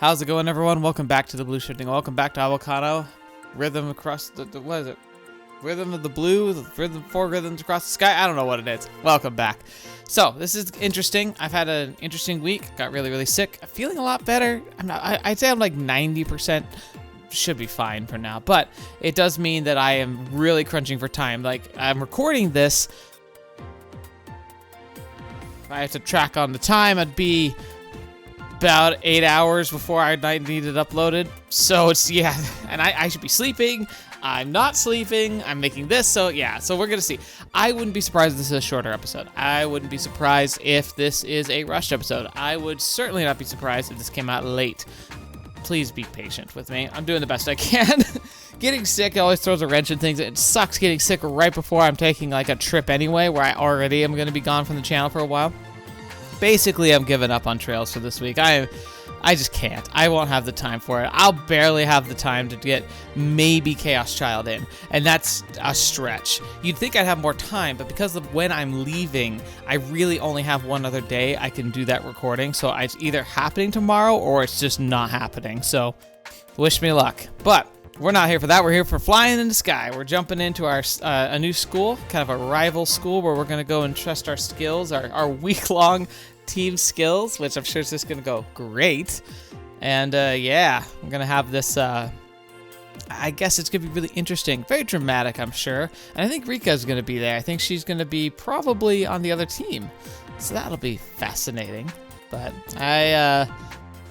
How's it going, everyone? Welcome back to TheBlueShifting. Welcome back to Aokana. Rhythm across the what is it? Rhythm of the blue, four rhythms across the sky. I don't know what it is. Welcome back. So this is interesting. I've had an interesting week. Got really sick. I'm feeling a lot better. I'd say I'm like 90%. Should be fine for now, but it does mean that I am really crunching for time. Like, I'm recording this. If I have to track on the time, I'd be about 8 hours before I need it uploaded. So it's, yeah, and I should be sleeping. I'm not sleeping. I'm making this, so yeah. So we're gonna see. I wouldn't be surprised if this is a shorter episode. I wouldn't be surprised if this is a rushed episode. I would certainly not be surprised if this came out late. Please be patient with me. I'm doing the best I can. Getting sick always throws a wrench in things. It sucks getting sick right before I'm taking like a trip anyway, where I already am gonna be gone from the channel for a while. Basically, I'm giving up on trails for this week. I just can't. I won't have the time for it. I'll barely have the time to get maybe Chaos Child in, and that's a stretch. You'd think I'd have more time, but because of when I'm leaving, I really only have one other day I can do that recording, so it's either happening tomorrow or it's just not happening, so wish me luck. But we're not here for that. We're here for flying in the sky. We're jumping into our a new school, kind of a rival school, where we're going to go and test our skills, our week-long team skills, which I'm sure is just going to go great. And yeah, I'm going to have this, I guess it's going to be really interesting. Very dramatic, I'm sure. And I think Rika is going to be there. I think she's going to be probably on the other team. So that'll be fascinating. But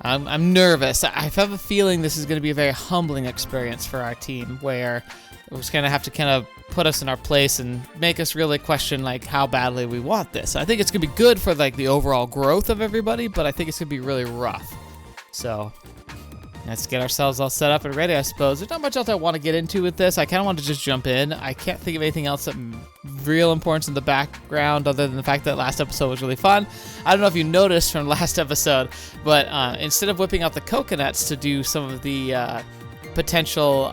I'm nervous. I have a feeling this is going to be a very humbling experience for our team, where we're just going to have to kind of put us in our place and make us really question like how badly we want this. I think it's going to be good for like the overall growth of everybody, but I think it's going to be really rough. So let's get ourselves all set up and ready, I suppose. There's not much else I want to get into with this. I kind of want to just jump in. I can't think of anything else of real importance in the background other than the fact that last episode was really fun. I don't know if you noticed from last episode, but instead of whipping out the coconuts to do some of the potential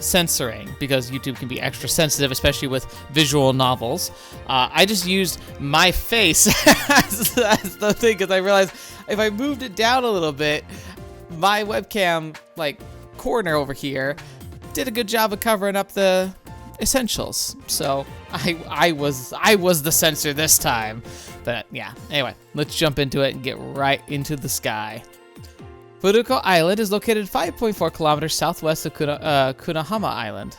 censoring, because YouTube can be extra sensitive, especially with visual novels, I just used my face as the thing, because I realized if I moved it down a little bit, my webcam like corner over here did a good job of covering up the essentials. So I was the censor this time. But yeah, anyway, let's jump into it and get right into the sky. Furuko Island is located 5.4 kilometers southwest of Kunahama Island.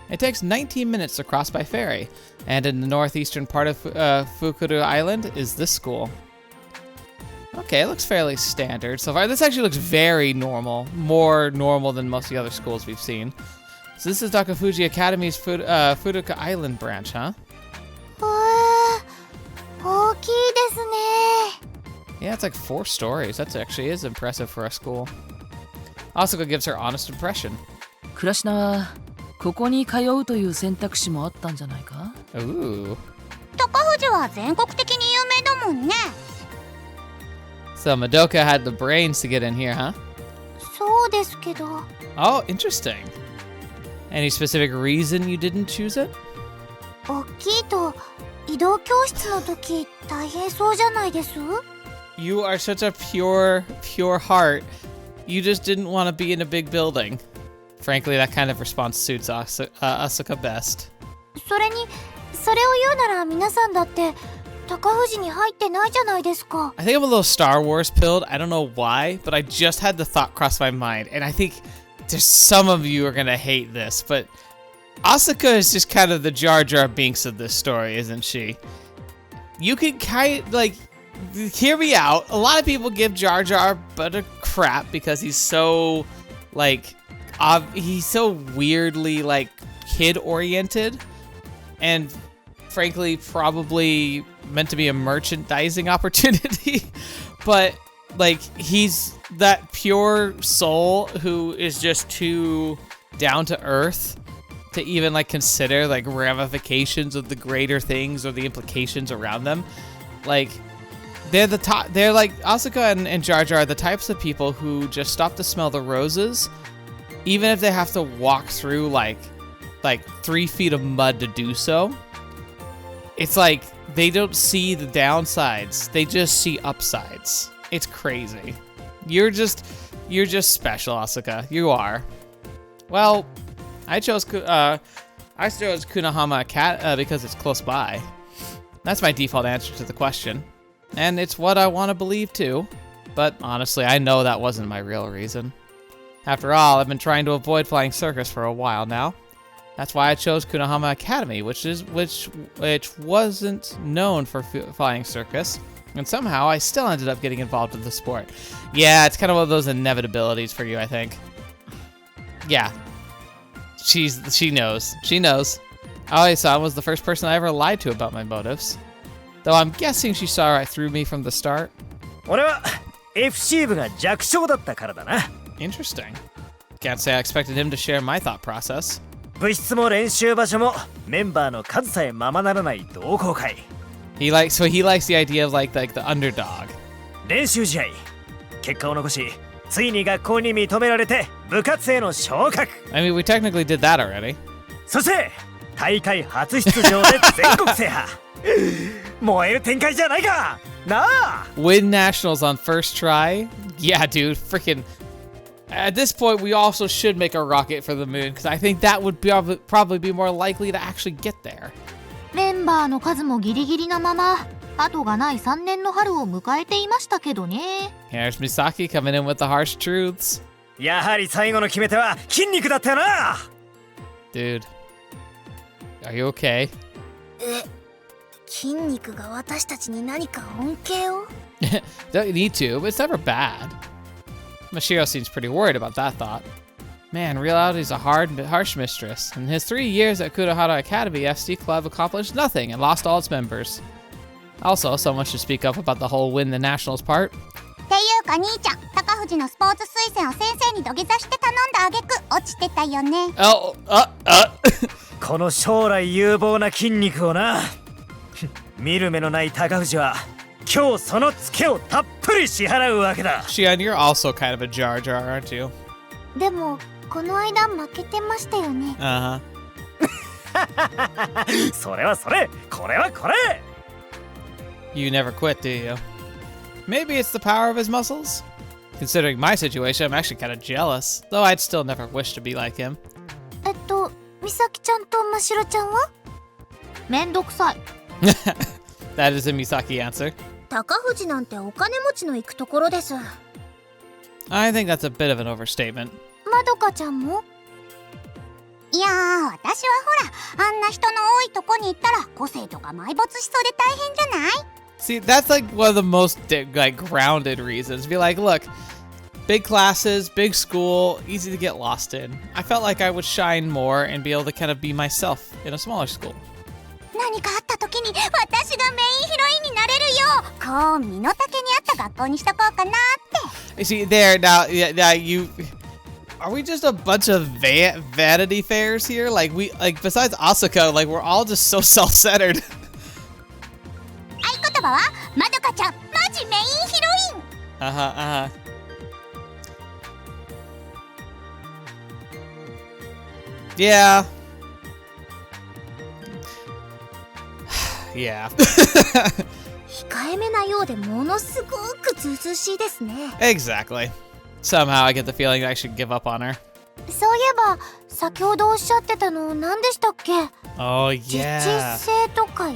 It takes 19 minutes to cross by ferry, and in the northeastern part of Fukuru Island is this school. Okay, it looks fairly standard so far. This actually looks very normal, more normal than most of the other schools we've seen. So this is Takafuji Academy's Furuka Island branch, huh? Yeah, it's like 4 stories. That actually is impressive for a school. Asuka gives her honest impression. クラシナはここに通うという選択肢もあったんじゃないか? Ooh. 高藤は全国的に有名だもんね。So Madoka had the brains to get in here, huh? そうですけど。Oh, interesting. Any specific reason you didn't choose it? 大きいと移動教室の時大変そうじゃないです？ You are such a pure heart. You just didn't want to be in a big building. Frankly, that kind of response suits Asuka best. それにそれを言うなら皆さんだって高藤に入ってないじゃないですか。 I think I'm a little Star Wars pilled. I don't know why, but I just had the thought cross my mind, and I think there's some of you are gonna hate this, but Asuka is just kind of the Jar Jar Binks of this story, isn't she? You can kind of, like, hear me out. A lot of people give Jar Jar butter crap because he's so, like, he's so weirdly, like, kid-oriented, and frankly, probably meant to be a merchandising opportunity. But, like, he's that pure soul who is just too down to earth to even, like, consider, like, ramifications of the greater things or the implications around them. Like, they're like, Asuka and Jar Jar are the types of people who just stop to smell the roses, even if they have to walk through, like 3 feet of mud to do so. It's like, they don't see the downsides, they just see upsides. It's crazy. You're just special, Asuka. You are. Well, I chose Kunahama because it's close by. That's my default answer to the question. And it's what I want to believe too. But honestly, I know that wasn't my real reason. After all, I've been trying to avoid flying Circus for a while now. That's why I chose Kunahama Academy, which wasn't known for flying Circus. And somehow I still ended up getting involved with the sport. Yeah, it's kind of one of those inevitabilities for you, I think. Yeah. She knows. She knows. Aoi-san was the first person I ever lied to about my motives. Though I'm guessing she saw right through me from the start. 俺は FC 部が弱小だったからだな。 Interesting. Can't say I expected him to share my thought process. 部室も練習場所もメンバーの数さえままならない同好会。He likes the idea of like the underdog. 練習試合結果を残しついに学校に認められて部活への昇格。 I mean, we technically did that already. そして大会初出場で全国制覇。燃える展開じゃないかなあ。 Win nationals on first try? Yeah, dude, freaking. At this point, we also should make a rocket for the moon, because I think that would probably be more likely to actually get there. メンバーの数もギリギリなまま後がない3年の春を迎えていましたけどね。 Here's Misaki coming in with the harsh truths. やはり最後の決め手は筋肉だったよな。 Dude, are you okay? 筋肉が私たちに何か恩恵を Don't need to, but it's never bad. Mashiro seems pretty worried about that thought. Man, reality's a harsh mistress. In his 3 years at Kurahara Academy, SD Club accomplished nothing and lost all its members. Also, someone should speak up about the whole win the nationals part. っていうか兄ちゃん、高藤のスポーツ推薦を先生に土下座して頼んだ挙句落ちてたよね。この将来有望な筋肉をな。見る目のない高藤は今日そのツケをたっぷり支払うわけだ。 Shion, you're also kind of a Jar Jar, aren't you? でもこの間負けてましたよね。Uh-huh. それはそれ、これはこれ。 You never quit, do you? Maybe it's the power of his muscles? Considering my situation, I'm actually kind of jealous, though I'd still never wish to be like him. 美咲ちゃんとましろちゃんはめんどくさい。That is a Misaki answer. 高藤なんてお金持ちの行くところです。 I think that's a bit of an overstatement. まどかちゃんもいやー、私はほら、あんな人の多いとこに行ったら個性とか埋没しそうで大変じゃない？ See, that's like one of the most grounded reasons. Be like, look, big classes, big school, easy to get lost in. I felt like I would shine more and be able to kind of be myself in a smaller school. 何かあった時に私がメインヒロインになれるよ。こう身の丈に合った学校にしとこうかなって。 You see, there, now, you... Are we just a bunch of vanity fairs here? Like, besides Asuka, like, we're all just so self-centered. 合言葉はまどかちゃんマジメインヒロイン。Yeah. Yeah. 控えめなようでものすごくずうずうしいですね。 Exactly. Somehow I get the feeling I should give up on her. そういえば先ほどおっしゃってたの何でしたっけ？ Oh, 自治 yeah. 生徒会？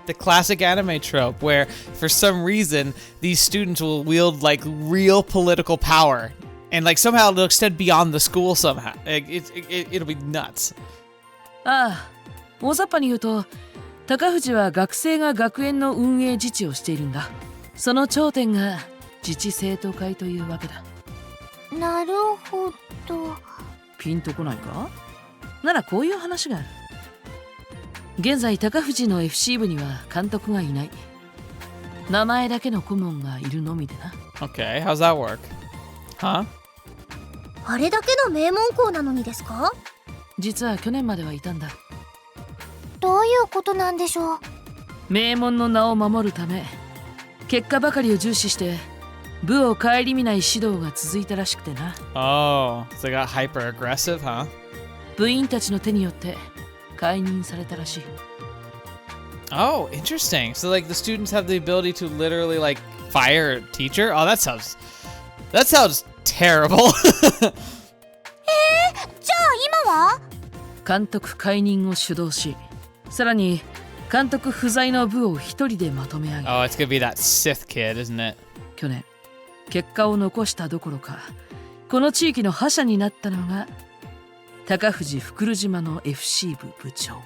The classic anime trope where, for some reason, these students will wield, like, real political power. And, like, somehow it'll extend beyond the school somehow. It'll be nuts. ああ、大雑把に言うと、高藤は学生が学園の運営自治をしているんだ。その頂点が自治生徒会というわけだ。なるほど。ピンとこないか？ならこういう話がある。現在高藤の FC 部には監督がいない。名前だけの顧問がいるのみでな。Okay, how's that work? Huh? あれだけの名門校なのにですか？実は去年まではいたんだ。どういうことなんでしょう？名門の名を守るため、結果ばかりを重視して部を顧みない指導が続いたらしくてな。Oh, so they got hyper aggressive, huh? 部員たちの手によって解任されたらしい。Oh, interesting. So, like, the students have the ability to literally, like, fire a teacher? Oh, that sounds That sounds terrible. じゃあ今は監督解任を主導し、さらに監督不在の部を一人でまとめ上げ、 Oh, it's gonna be that Sith kid, isn't it? 去年結果を残したどころか、この地域の覇者になったのが高藤福島の FC 部部長。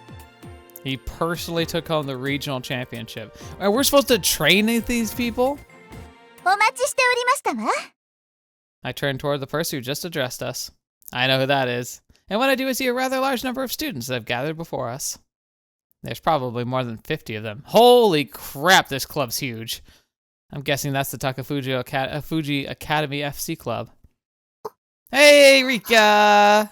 He personally took home the regional championship. And we're supposed to train these people? お待ちしておりましたわ。 I turn toward the person who just addressed us. I know who that is. And what I do is see a rather large number of students that have gathered before us. There's probably more than 50 of them. Holy crap, this club's huge. I'm guessing that's the Takafuji Fuji Academy FC club. Hey, Rika!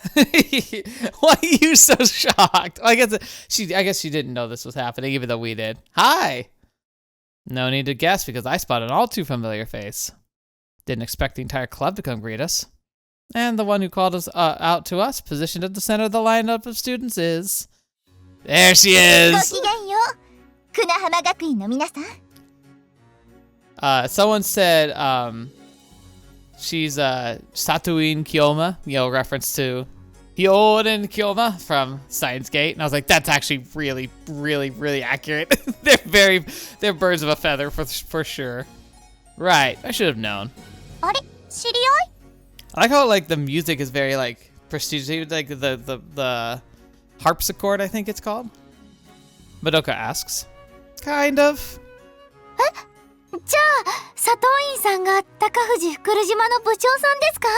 Why are you so shocked? I guess she didn't know this was happening, even though we did. Hi! No need to guess, because I spotted an all too familiar face. Didn't expect the entire club to come greet us. And the one who called us out to us, positioned at the center of the lineup of students, is... There she ご is! きげんよう。久那浜学院の皆さん。Someone said, she's Satuin Kyoma, reference to Hyoden Kyoma from Steins Gate. And I was like, that's actually really, really, really accurate. They're birds of a feather for sure. Right, I should have known. あれ知り合い I like how the music is very prestigious, like the harpsichord, I think it's called. Madoka asks, kind of. じゃあ、佐藤院さんが高藤福島の部長さんですか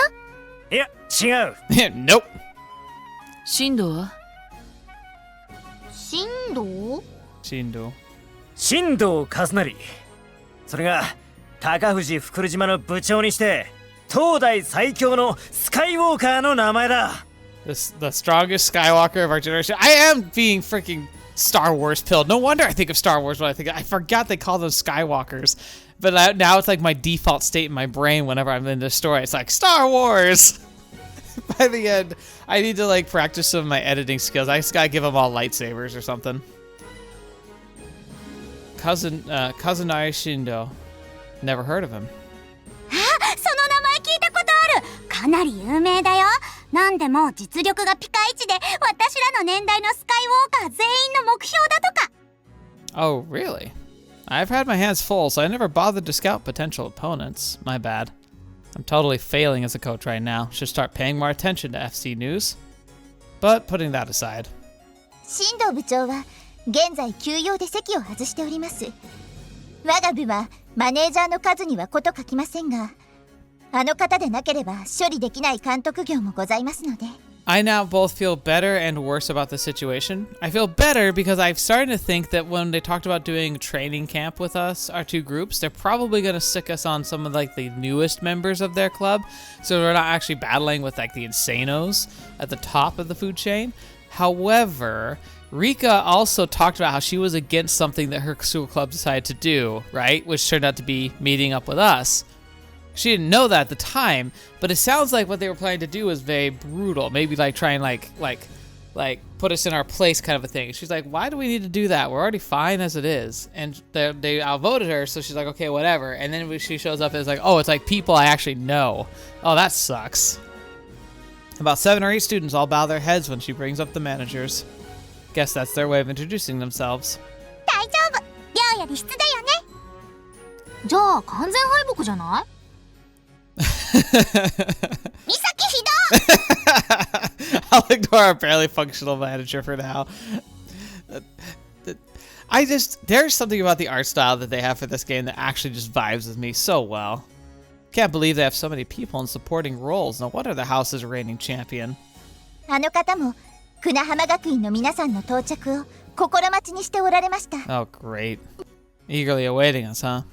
いや違う。Nope. 進藤は進藤 Shindo. 新藤和成。それが高藤福島の部長にして東大最強のスカイウォーカーの名前だ。The strongest Skywalker of our generation. I am being freaking Star Wars pilled. No wonder I think of Star Wars when I think. I forgot they call them Skywalkers. But now it's like my default state in my brain whenever I'm in this story. It's like Star Wars. By the end, I need to practice some of my editing skills. I just gotta give them all lightsabers or something. Kazunari Shindo. Never heard of him. その名前聞いたことある。かなり有名だよ。なんでも実力がピカイチで、私らの年代のスカイウォーカー全員の目標だとか。Oh, really? I've had my hands full, so I never bothered to scout potential opponents. My bad. I'm totally failing as a coach right now. Should start paying more attention to FC news. But putting that aside. 新藤部長は現在休養で席を外しております。我が部はマネージャーの数にはこと書きませんが、あの方でなければ処理できない監督業もございますので。I now both feel better and worse about the situation. I feel better because I've started to think that when they talked about doing training camp with us, our two groups, they're probably going to stick us on some of the newest members of their club, so we're not actually battling with the insanos at the top of the food chain. However, Rika also talked about how she was against something that her school club decided to do, right? Which turned out to be meeting up with us. She didn't know that at the time, but it sounds like what they were planning to do was very brutal. Maybe try and put us in our place kind of a thing. She's like, why do we need to do that? We're already fine as it is. And they outvoted her, so she's like, okay, whatever. And then when she shows up, it's like, oh, it's people I actually know. Oh, that sucks. About 7 or 8 students all bow their heads when she brings up the managers. Guess that's their way of introducing themselves. 大丈夫。量より質だよね。じゃあ完全敗北じゃない美咲ひど I'll ignore our barely functional manager for now. There's something about the art style that they have for this game that actually just vibes with me so well. Can't believe they have so many people in supporting roles. No wonder the house is reigning champion. あの方も久那浜学院の皆さんの到着を心待ちにしておられました。 Oh, great. Eagerly awaiting us, huh?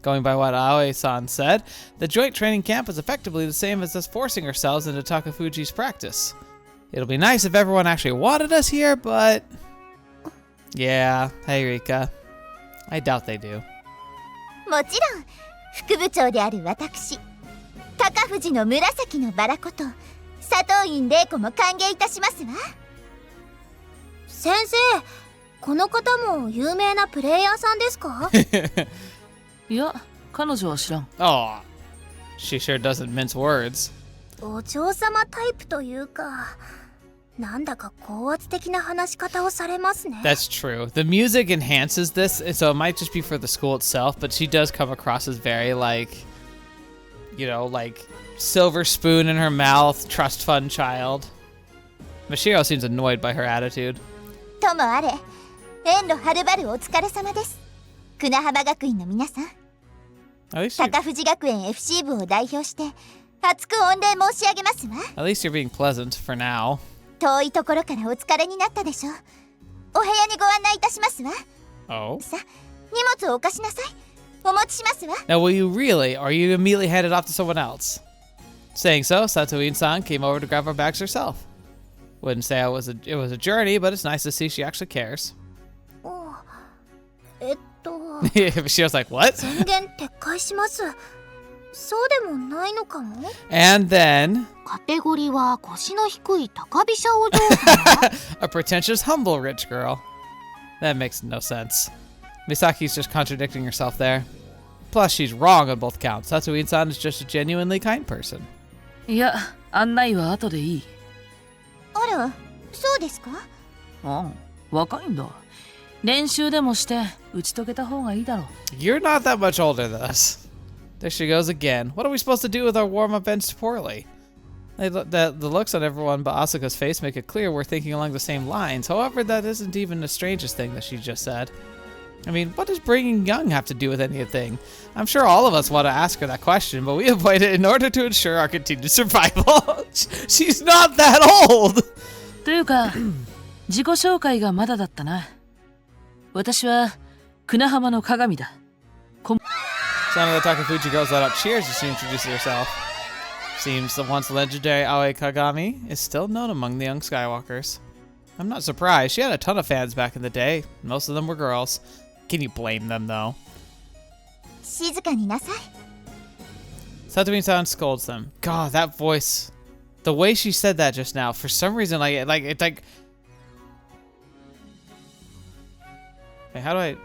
Going by what Aoi-san said, the joint training camp is effectively the same as us forcing ourselves into Takafuji's practice. It'll be nice if everyone actually wanted us here, but... Yeah, hey Rika. I doubt they do. もちろん副部長である私高藤の紫のバラこと佐藤院玲子も歓迎いたしますわ。先生、この方も有名なプレイヤーさんですか？いや、彼女は知らん。Oh, She sure doesn't mince words. お嬢様タイプというか、なんだか高圧的な話し方をされますね。 That's true. The music enhances this, and so it might just be for the school itself, but she does come across as very like, you know, like silver spoon in her mouth, trust fund child. Mashiro seems annoyed by her attitude. ともあれ、遠路はるばるお疲れ様です。久那浜学院の皆さん、 At least, 高藤学園 FC 部を代表して厚く御礼申し上げますわ。 at least you're being pleasant for now. 遠いところからお疲れになったでしょう。お部屋にご案内いたしますわ。 Oh. さ、荷物をお貸しなさい。お持ちしますわ。 Now, will you really, or you immediately hand it off to someone else? Saying so, Satoin-san came over to grab our bags herself. Wouldn't say it was a journey, but it's nice to see she actually cares. おShe was like, what? 宣言撤回します。そうでもないのかも。 And then カテゴリーは腰の低い高飛車お嬢様。 a pretentious, humble rich girl. That makes no sense. Misaki's just contradicting herself there. Plus, she's wrong on both counts. Satoin-san is just a genuinely kind person. いや、案内は後でいい。あら、そうですか？ああ、若いんだ。練習でもして打ち解けた方がいいだろう。 You're not that much older than us. There she goes again. What are we supposed to do with our warm-up ends poorly? The looks on everyone but Asuka's face make it clear we're thinking along the same lines. However, that isn't even the strangest thing that she just said. I mean, what does bringing young have to do with anything? I'm sure all of us want to ask her that question, but we avoid it in order to ensure our continued survival. She's not that old! というか、自己紹介がまだだったな。私は久那浜の鏡だ。Some of the Takafuji girls let out cheers as she introduces herself. Seems the once legendary Aoi Kagami is still known among the young Skywalkers. I'm not surprised. She had a ton of fans back in the day. Most of them were girls. Can you blame them, though? 静かになさい。 Satomi-san scolds them. God, that voice. The way she said that just now, for some reason, it's like... Wait, how do I...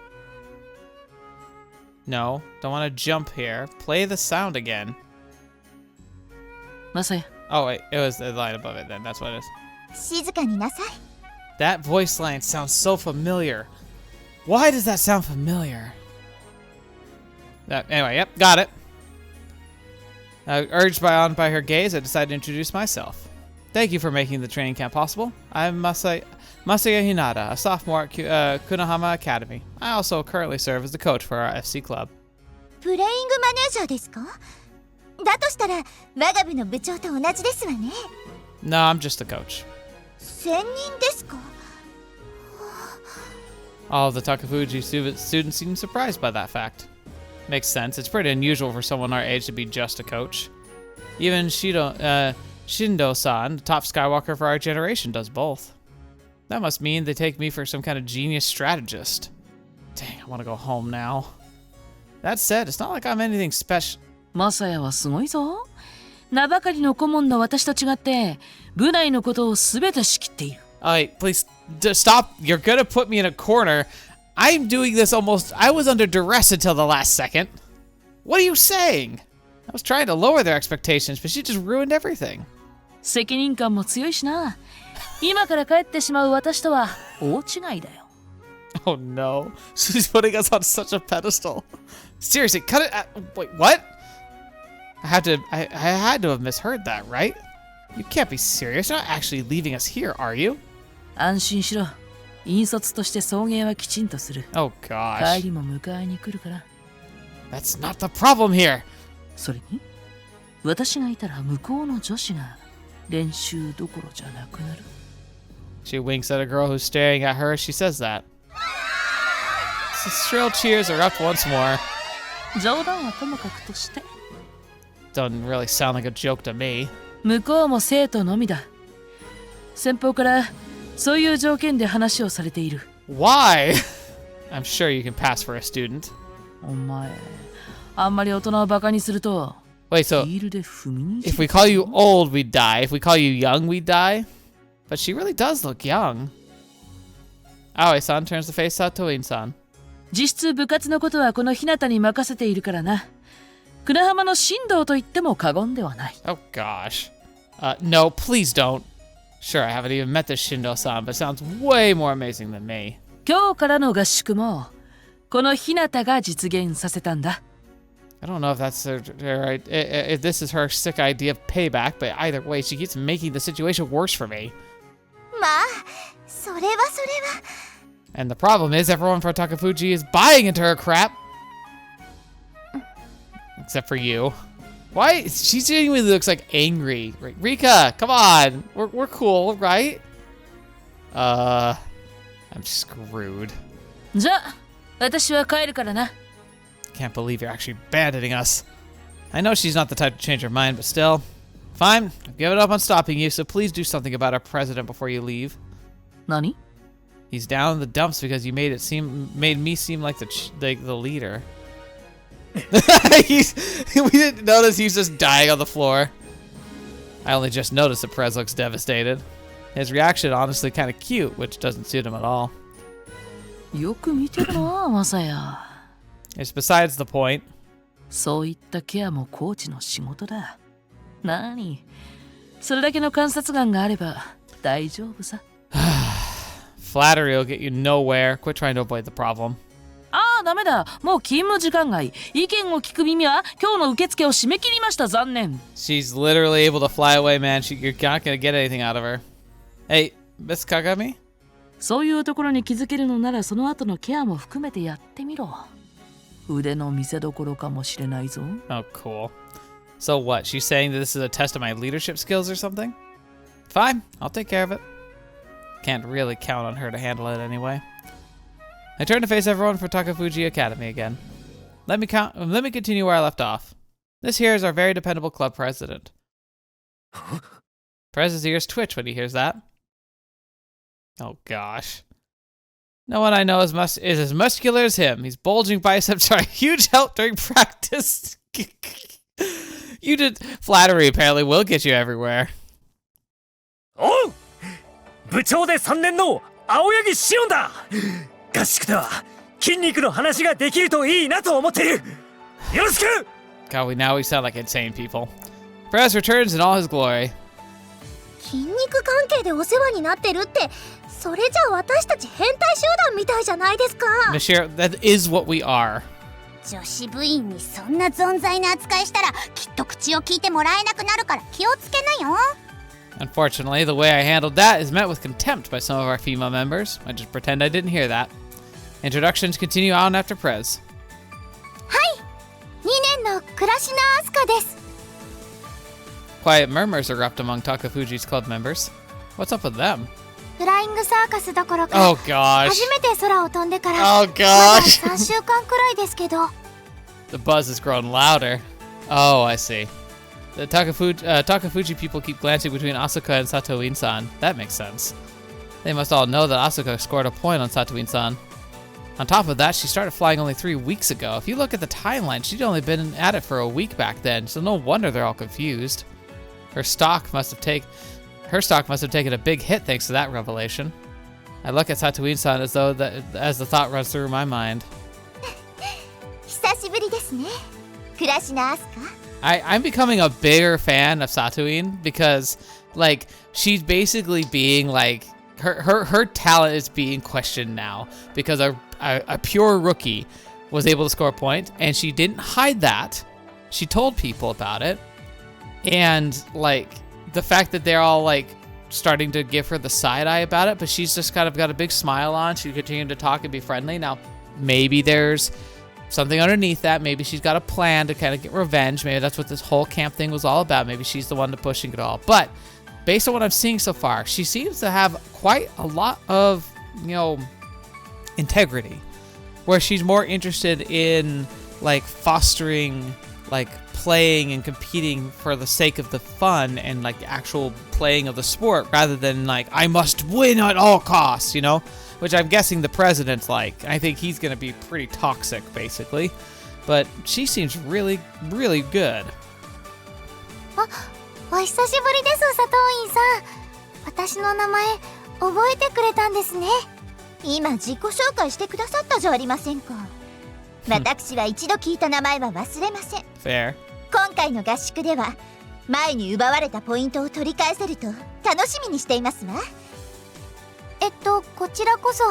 No, don't want to jump here. Play the sound again. マサヤ。 Oh, wait, it was the line above it then. That's what it is. 静かになさい。 That voice line sounds so familiar. Why does that sound familiar? Anyway, yep, got it. Urged by her gaze, I decided to introduce myself. Thank you for making the training camp possible. I'm Masaya Hinata, a sophomore at Kunahama Academy. I also currently serve as the coach for our FC club. プレイングマネージャーですか？だとしたら我が部の部長と同じですわね。 No, I'm just a coach. 専任ですか？ All of the Takafuji students seem surprised by that fact. Makes sense. It's pretty unusual for someone our age to be just a coach. Even Shindo-san, the top Skywalker for our generation, does both. That must mean they take me for some kind of genius strategist. Dang, I want to go home now. That said, it's not like I'm anything special. マサヤはすごいぞ。名ばかりの顧問の私と違って、部内のことをすべて仕切っている。Alright, please stop. You're gonna put me in a corner. I'm doing this almost... I was under duress until the last second. What are you saying? I was trying to lower their expectations, but she just ruined everything. 責任感も強いしな。今から帰ってしまう私とは大違いだよ。Oh no. She's putting us on such a pedestal. Seriously, cut it. Wait, what? I had to have misheard that, right? You can't be serious. You're not actually leaving us here, are you? 安心しろ。引率として送迎はきちんとする。 Oh 帰 gosh. りも迎えに来るから。 That's not the problem here. それに、私がいたら向こうの女子が練習どころじゃなくなる。 She winks at a girl who's staring at her as she says that. The shrill cheers erupt once more. 冗談はともかくとして。 Doesn't really sound like a joke to me. 向こうも生徒のみだ。先方からそういう条件で話をされている。Why? I'm sure you can pass for a student. お前、あんまり大人をバカにすると、 Wait, so ヒールで踏みにじ if we call you old, we'd die. If we call you young, we'd die. But she really does look young. Aoi-san turns to face Satoin-san. 実質部活のことはこの日向に任せているからな。船浜の神道と言っても過言ではない。 Oh gosh. No, please don't. Sure, I haven't even met this Shindo-san, but sounds way more amazing than me. 今日からの合宿もこの日向が実現させたんだ。 I don't know if that's if this is her sick idea of payback, but either way, she keeps making the situation worse for me. まあそれはそれは。 And the problem is everyone from Takafuji is buying into her crap. Except for you. Why? She genuinely looks like angry. Rika, come on. We're cool, right? I'm screwed. じゃあ私は帰るからな。 Can't believe you're actually abandoning us. I know she's not the type to change her mind, but still. Fine, I've given up on stopping you, so please do something about our president before you leave. 何? He's down in the dumps because you made me seem like the leader. We didn't notice he's just dying on the floor. I only just noticed that Prez looks devastated. His reaction honestly kind of cute, which doesn't suit him at all. よく見てるな、マサヤ。 It's besides the point. そういったケアもコーチの仕事だ。何？それだけの観察眼があれば大丈夫さ。Flattery will get you nowhere. Quit trying to avoid the problem. ああ、ダメだ。もう勤務時間外。意見を聞く耳は今日の受付を締め切りました。残念。 She's literally able to fly away, man. You're not gonna get anything out of her. Hey, Miss Kagami? そういうところに気づけるのならその後のケアも含めてやってみろ。腕の見せ所かもしれないぞ。 Oh, cool. So what? She's saying that this is a test of my leadership skills or something? Fine, I'll take care of it. Can't really count on her to handle it anyway. I turn to face everyone for Takafuji Academy again. Let me continue where I left off. This here is our very dependable club president. Prez's ears twitch when he hears that. Oh gosh. No one I know is as muscular as him. His bulging biceps are a huge help during practice. Flattery apparently will get you everywhere. Oh! 部長で3年の青柳しおんだ。合宿では筋肉の話ができるといいなと思っている。よろしく。 God, now we sound like insane people. Prez returns in all his glory. 筋肉関係でお世話になってるって、それじゃあ私たち変態集団みたいじゃないですか。 Michelle, that is what we are. 女子部員にそんな存在な扱いしたらきっと口を聞いてもらえなくなるから気をつけなよ。 Unfortunately, the way I handled that is met with contempt by some of our female members. I just pretend I didn't hear that. Introductions continue on after Prez. はい、2年の倉科明日香です。 Quiet murmurs erupt among Takafuji's club members. What's up with them? フライングサーカスどころか、 Oh gosh. 初めて空を飛んでから、 Oh まだ gosh. 3週間くらいですけど。 The buzz has grown louder. Oh, I see. The Takafuji people keep glancing between Asuka and Satoin-san. That makes sense. They must all know that Asuka scored a point on Satoin-san. On top of that, she started flying only 3 weeks ago. If you look at the timeline, she'd only been at it for a week back then, so no wonder they're all confused. Her stock must have taken a big hit thanks to that revelation. I look at Satoin-san as the thought runs through my mind. 久しぶりですね、倉科明日香。 I'm becoming a bigger fan of Satoin because, like, she's basically being like her talent is being questioned now because a pure rookie was able to score a point and she didn't hide that. She told people about it, and like the fact that they're all like starting to give her the side eye about it, but she's just kind of got a big smile on. She continued to talk and be friendly. Now, maybe there's something underneath that. Maybe she's got a plan to kind of get revenge. Maybe that's what this whole camp thing was all about. Maybe she's the one to pushing it all. But based on what I'm seeing so far, she seems to have quite a lot of, integrity, where she's more interested in like fostering, like playing and competing for the sake of the fun and like actual playing of the sport rather than like, I must win at all costs, which I'm guessing the president's like. I think he's going to be pretty toxic, basically. But she seems really, really good. お久しぶりです、佐藤院さん。私の名前覚えてくれたんですね。今自己紹介してくださったじゃありませんか。私は一度聞いた名前は忘れません。 Fair. 今回の合宿では前に奪われたポイントを取り返せると楽しみにしていますわ。こちらこそ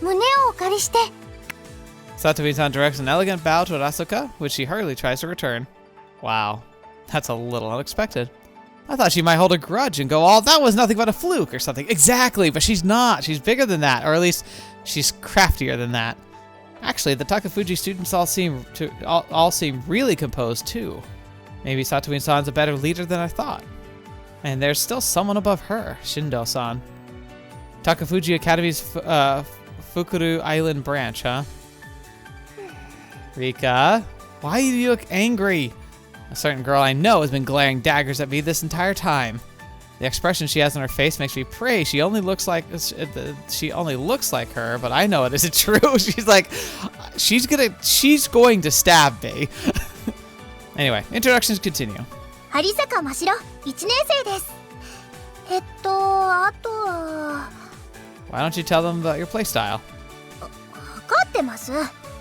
胸をお借りして。 Satomi-san directs an elegant bow to Asuka, which she hurriedly tries to return. Wow, that's a little unexpected. I thought she might hold a grudge and go, oh, that was nothing but a fluke or something. Exactly, but she's not. She's bigger than that, or at least she's craftier than that. Actually, the Takafuji students all seem really composed too. Maybe Satomi-san's a better leader than I thought. And there's still someone above her, Shindo-san. Takafuji Academy's Fukuru Island branch, huh? Rika, why do you look angry? A certain girl I know has been glaring daggers at me this entire time. The expression she has on her face makes me pray she only looks like her, but I know it isn't true. She's like, she's going to stab me. Anyway, introductions continue. 有坂真白1年生です。あとは Why don't you tell them about your playstyle? 分かってます。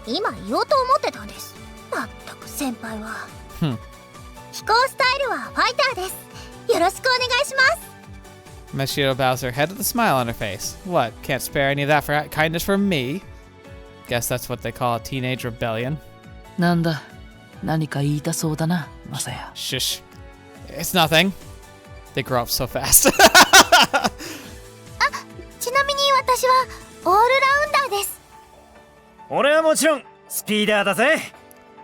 今言おうと思ってたんです。まったく先輩は。飛行スタイルはファイターです。よろしくお願いします。 Mashiro bows her head with a smile on her face. What, can't spare any of that for kindness from me? Guess that's what they call a teenage rebellion. なんだ、何か言いたそうだな、マサヤ。 Shush. It's nothing. They grow up so fast. ちなみに私はオールラウンダーです。俺はもちろんスピーダーだぜ。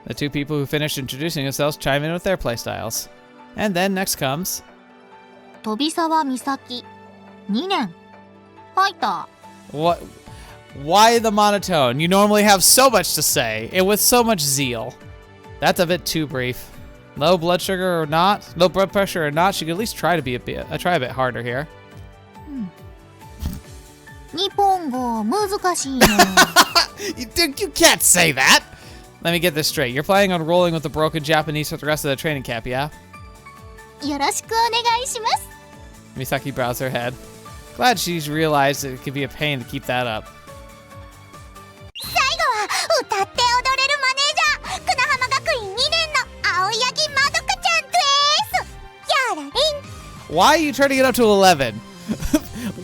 The two people who finished introducing themselves chime in with their playstyles. And then next comes... 飛沢美咲2年ファイター。 What? Why the monotone? You normally have so much to say, and with so much zeal. That's a bit too brief. Low blood sugar or not, low blood pressure or not, she could at least try a bit harder here. 日本語難しいの。You can't say that! Let me get this straight. You're planning on rolling with the broken Japanese for the rest of the training camp, yeah? よろしくお願いします。 Misaki bows her head. Glad she's realized it could be a pain to keep that up. 最後は歌って踊れるマネージャー、久野浜学院2年の青柳まどかちゃんです。やらりん。 Why are you turning it up to 11?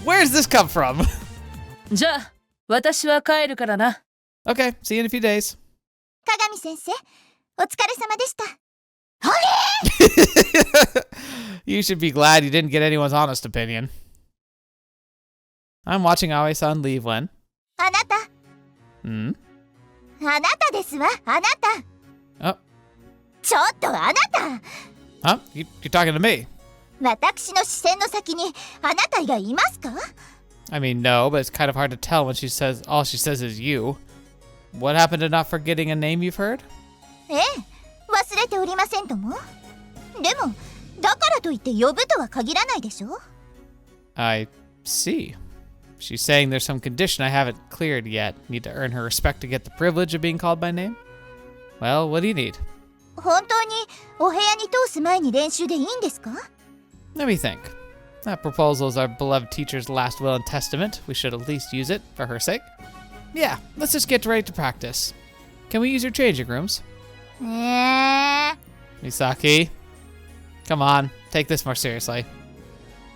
Where's this come from? じゃあ、私は帰るからな。 Okay, see you in a few days. 鏡先生、お疲れ様でした。 You should be glad you didn't get anyone's honest opinion. I'm watching Aoi-san leave when... あなた。Hmm? あなたですわ、あなた。 Oh. ちょっとあなた。 Huh? You're talking to me. 私の視線の先にあなたがいますか？ I mean, no, but it's kind of hard to tell when all she says is you. What happened to not forgetting a name you've heard? ええ、忘れておりませんとも。でも、だからといって呼ぶとは限らないでしょ？ I see. She's saying there's some condition I haven't cleared yet. Need to earn her respect to get the privilege of being called by name? Well, what do you need? 本当にお部屋に通す前に練習でいいんですか？ Let me think. That proposal is our beloved teacher's last will and testament. We should at least use it for her sake. Yeah, let's just get ready to practice. Can we use your changing rooms? Misaki, come on, take this more seriously.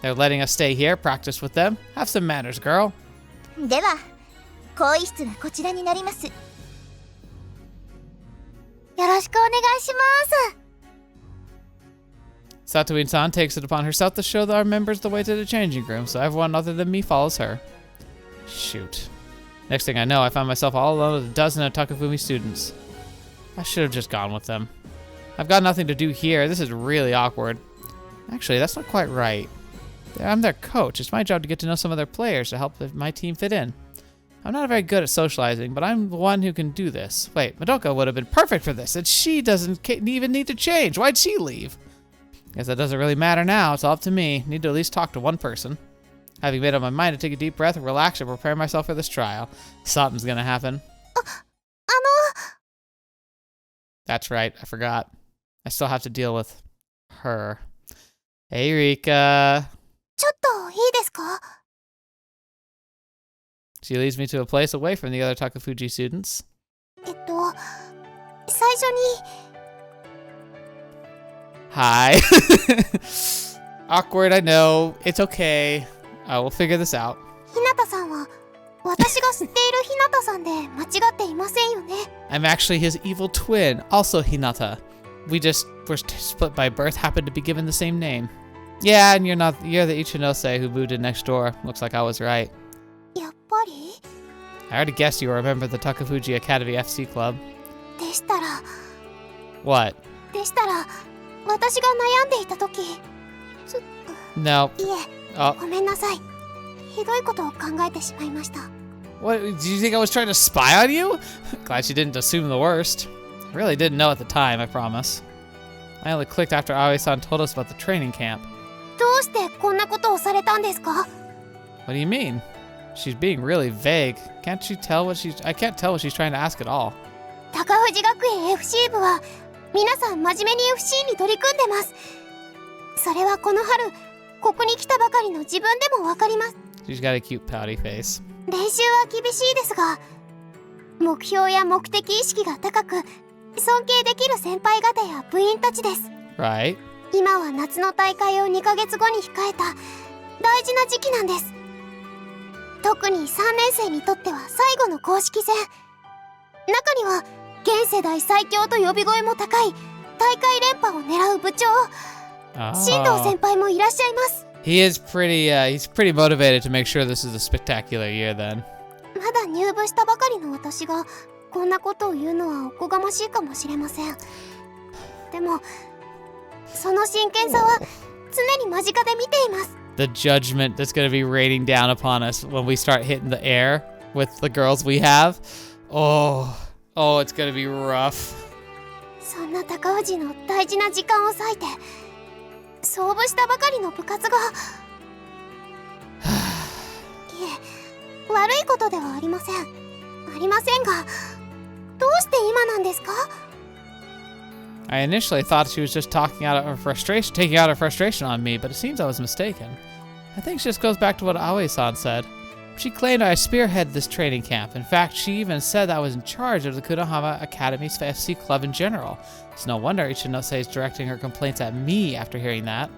They're letting us stay here, practice with them. Have some manners, girl. では、更衣室はこちらになります。よろしくお願いします。 Satoin-san takes it upon herself to show our members the way to the changing room, so everyone other than me follows her. Shoot. Next thing I know, I find myself all alone with a dozen of Takafumi students. I should have just gone with them. I've got nothing to do here. This is really awkward. Actually, that's not quite right. I'm their coach. It's my job to get to know some of their players to help my team fit in. I'm not very good at socializing, but I'm the one who can do this. Wait, Madoka would have been perfect for this, and she doesn't even need to change. Why'd she leave? Guess that doesn't really matter now. It's all up to me. Need to at least talk to one person. Having made up my mind to take a deep breath, relax, and prepare myself for this trial. Something's gonna happen. That's right, I forgot. I still have to deal with her. Hey, Rika. ちょっといいですか？ She leads me to a place away from the other Takafuji students. 最初に Hi. Awkward, I know. It's okay. We'll figure this out. 日向さんは私が知っている日向さんで間違っていませんよね。 I'm actually his evil twin, also Hinata. We just were split by birth, happened to be given the same name. Yeah, and you're the Ichinose who moved in next door. Looks like I was right. やっぱり I already guessed you were a member of the Takafuji Academy FC Club. でしたら What? でしたら私が悩んでいた時 No. いえ Oh. ごめんなさい。ひどいことを考えてしまいました。 What? Do you think I was trying to spy on you? Glad you didn't assume the worst. I really didn't know at the time, I promise. I only clicked after Aoi-san told us about the training camp. どうしてこんなことをされたんですか？ What do you mean? She's being really vague. Can't you tell what she's... I can't tell what she's trying to ask at all. 高藤学園 FC 部は皆さん真面目に FC に取り組んでます。それはこの春ここに来たばかりの自分でもわかります。 She's got a cute pouty face. 練習は厳しいですが、目標や目的意識が高く尊敬できる先輩方や部員たちです。 Right. 今は夏の大会を2ヶ月後に控えた大事な時期なんです。特に3年生にとっては最後の公式戦。中には現世代最強と呼び声も高い大会連覇を狙う部長、新藤先輩もいらっしゃいます。 He is pretty, he's pretty motivated to make sure this is a spectacular year then. まだ入部したばかりの私がこんなことを言うのはおこがましいかもしれません。でもその真剣さは常に間近で見ています。 The judgment that's going to be raining down upon us when we start hitting the air with the girls we have. Oh, it's going to be rough. そんな高氏の大事な時間を割いて創部したばかりの部活がいえ、悪いことではありませんが、どうして今なんですか？ I initially thought she was just taking out her frustration on me, but it seems I was mistaken. I think she just goes back to what Aoi-san said. She claimed I spearheaded this training camp. In fact, she even said that I was in charge of the Kunohama Academy's FC club in general. It's no wonder Ichinose is directing her complaints at me after hearing that.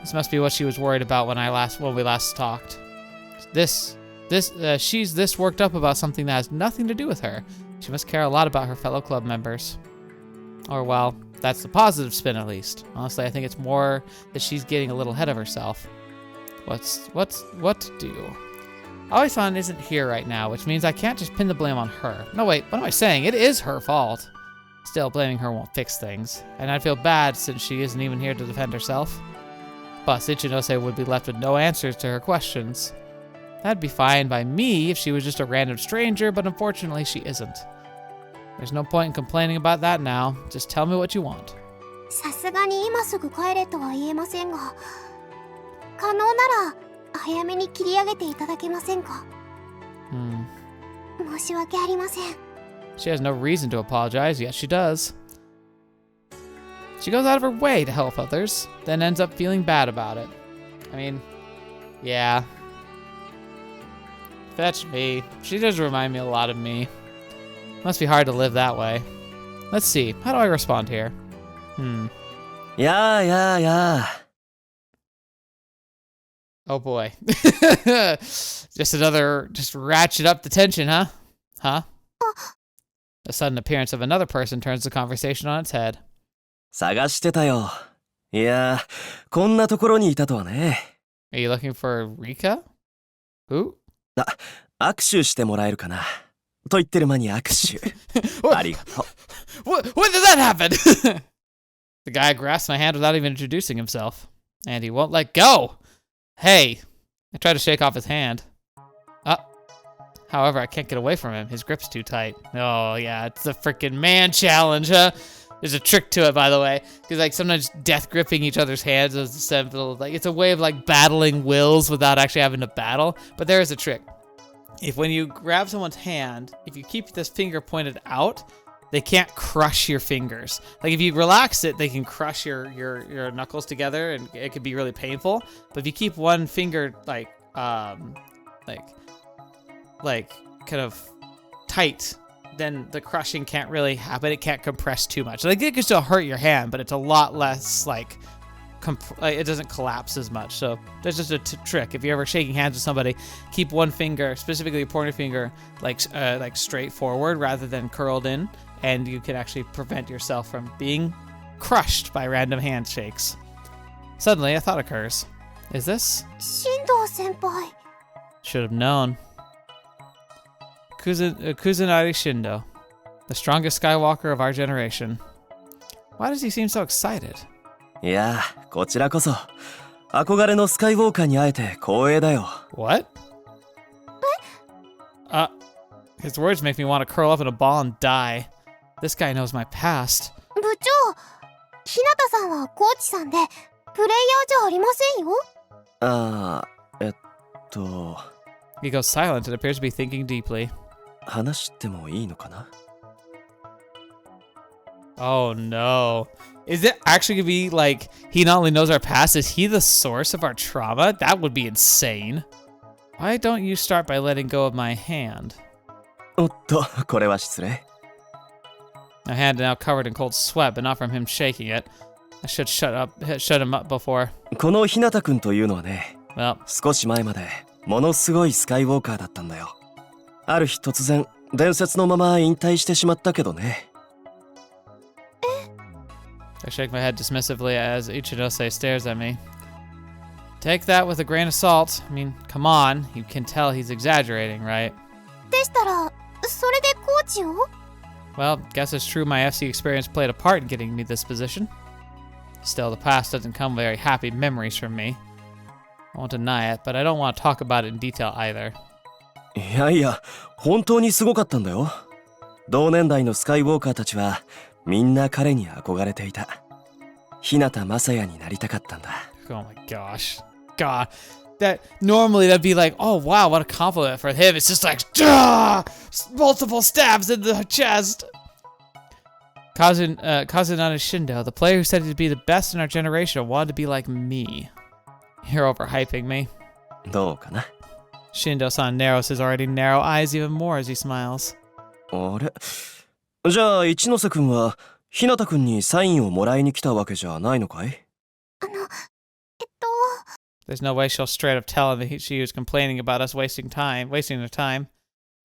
This must be what she was worried about when we last talked. She's this worked up about something that has nothing to do with her. She must care a lot about her fellow club members. Or, well, that's the positive spin at least. Honestly, I think it's more that she's getting a little ahead of herself. What to do? Aoi-san isn't here right now, which means I can't just pin the blame on her. No, wait, what am I saying? It is her fault. Still, blaming her won't fix things. And I'd feel bad since she isn't even here to defend herself. Plus, Ichinose would be left with no answers to her questions. That'd be fine by me if she was just a random stranger, but unfortunately she isn't. There's no point in complaining about that now. Just tell me what you want. さすがに今すぐ帰れとは言えませんが、可能なら早めに切り上げていただけませんか？申し訳ありません。 She has no reason to apologize, yet she does. She goes out of her way to help others, then ends up feeling bad about it. I mean, yeah. Fetch me. She does remind me a lot of me. Must be hard to live that way. Let's see, how do I respond here? Yeah. Oh boy. Just ratchet up the tension, huh? The sudden appearance of another person turns the conversation on its head. 探してたよ。いや、こんなところにいたとはね。Are you looking for Rika? Who? 握手してもらえるかな。と言ってる間に握手。ありがとう。When did that happen? The guy grasps my hand without even introducing himself. And he won't let go. Hey. I try to shake off his hand. However, I can't get away from him. His grip's too tight. Oh, yeah, it's the freaking man challenge, huh? There's a trick to it, by the way. Because, like, sometimes death gripping each other's hands is a simple, like, it's a way of, like, battling wills without actually having to battle. But there is a trick. When you grab someone's hand, if you keep this finger pointed out, they can't crush your fingers. Like, if you relax it, they can crush your knuckles together, and it could be really painful. But if you keep one finger, like kind of tight, then the crushing can't really happen. It can't compress too much. Like, it can still hurt your hand, but it's a lot less, like, it doesn't collapse as much. So there's just a trick. If you're ever shaking hands with somebody, keep one finger, specifically your pointer finger, like straight forward rather than curled in, and you can actually prevent yourself from being crushed by random handshakes. Suddenly, a thought occurs. Is this? Shindo-senpai. Should have known. Kusanari Shindo, the strongest Skywalker of our generation. Why does he seem so excited? いや、こちらこそ憧れのスカイウォーカーに会えて光栄だよ。What? His words make me want to curl up in a ball and die. This guy knows my past. 部長、日向さんはコーチさんでプレイヤーじゃありませんよ。He goes silent and appears to be thinking deeply. 話してもいいのかな? Oh no. Is it actually gonna be like he not only knows our past, is he the source of our trauma? That would be insane. Why don't you start by letting go of my hand? おっと、これは失礼。My hand now covered in cold sweat, but not from him shaking it. I should shut him up before. この日向くんというのはね、Well, 少し前までものすごいスカイウォーカーだったんだよ。ある日突然、伝説のまま引退してしまったけどね。I shake my head dismissively as Ichinose stares at me. Take that with a grain of salt. I mean, come on. You can tell he's exaggerating, right? でしたら、それでコーチを? Well, guess it's true my FC experience played a part in getting me this position. Still, the past doesn't come with very happy memories from me. I won't deny it, but I don't want to talk about it in detail either. いやいや、本当にすごかったんだよ。同年代のスカイウォーカーたちはみんな彼に憧れていた。日向雅也になりたかったんだ。Oh my gosh. God. That normally that'd be like, oh wow, what a compliment for him. It's just like, multiple stabs in the chest. Kazunari Shindo, the player who said he'd be the best in our generation, wanted to be like me. You're overhyping me. どうかな? Shindo-san narrows his already narrow eyes even more as he smiles. あれ? じゃあ一ノ瀬くんは日向くんにサインをもらいに来たわけじゃないのかい? There's no way she'll straight up tell him that she was complaining about us wasting their time.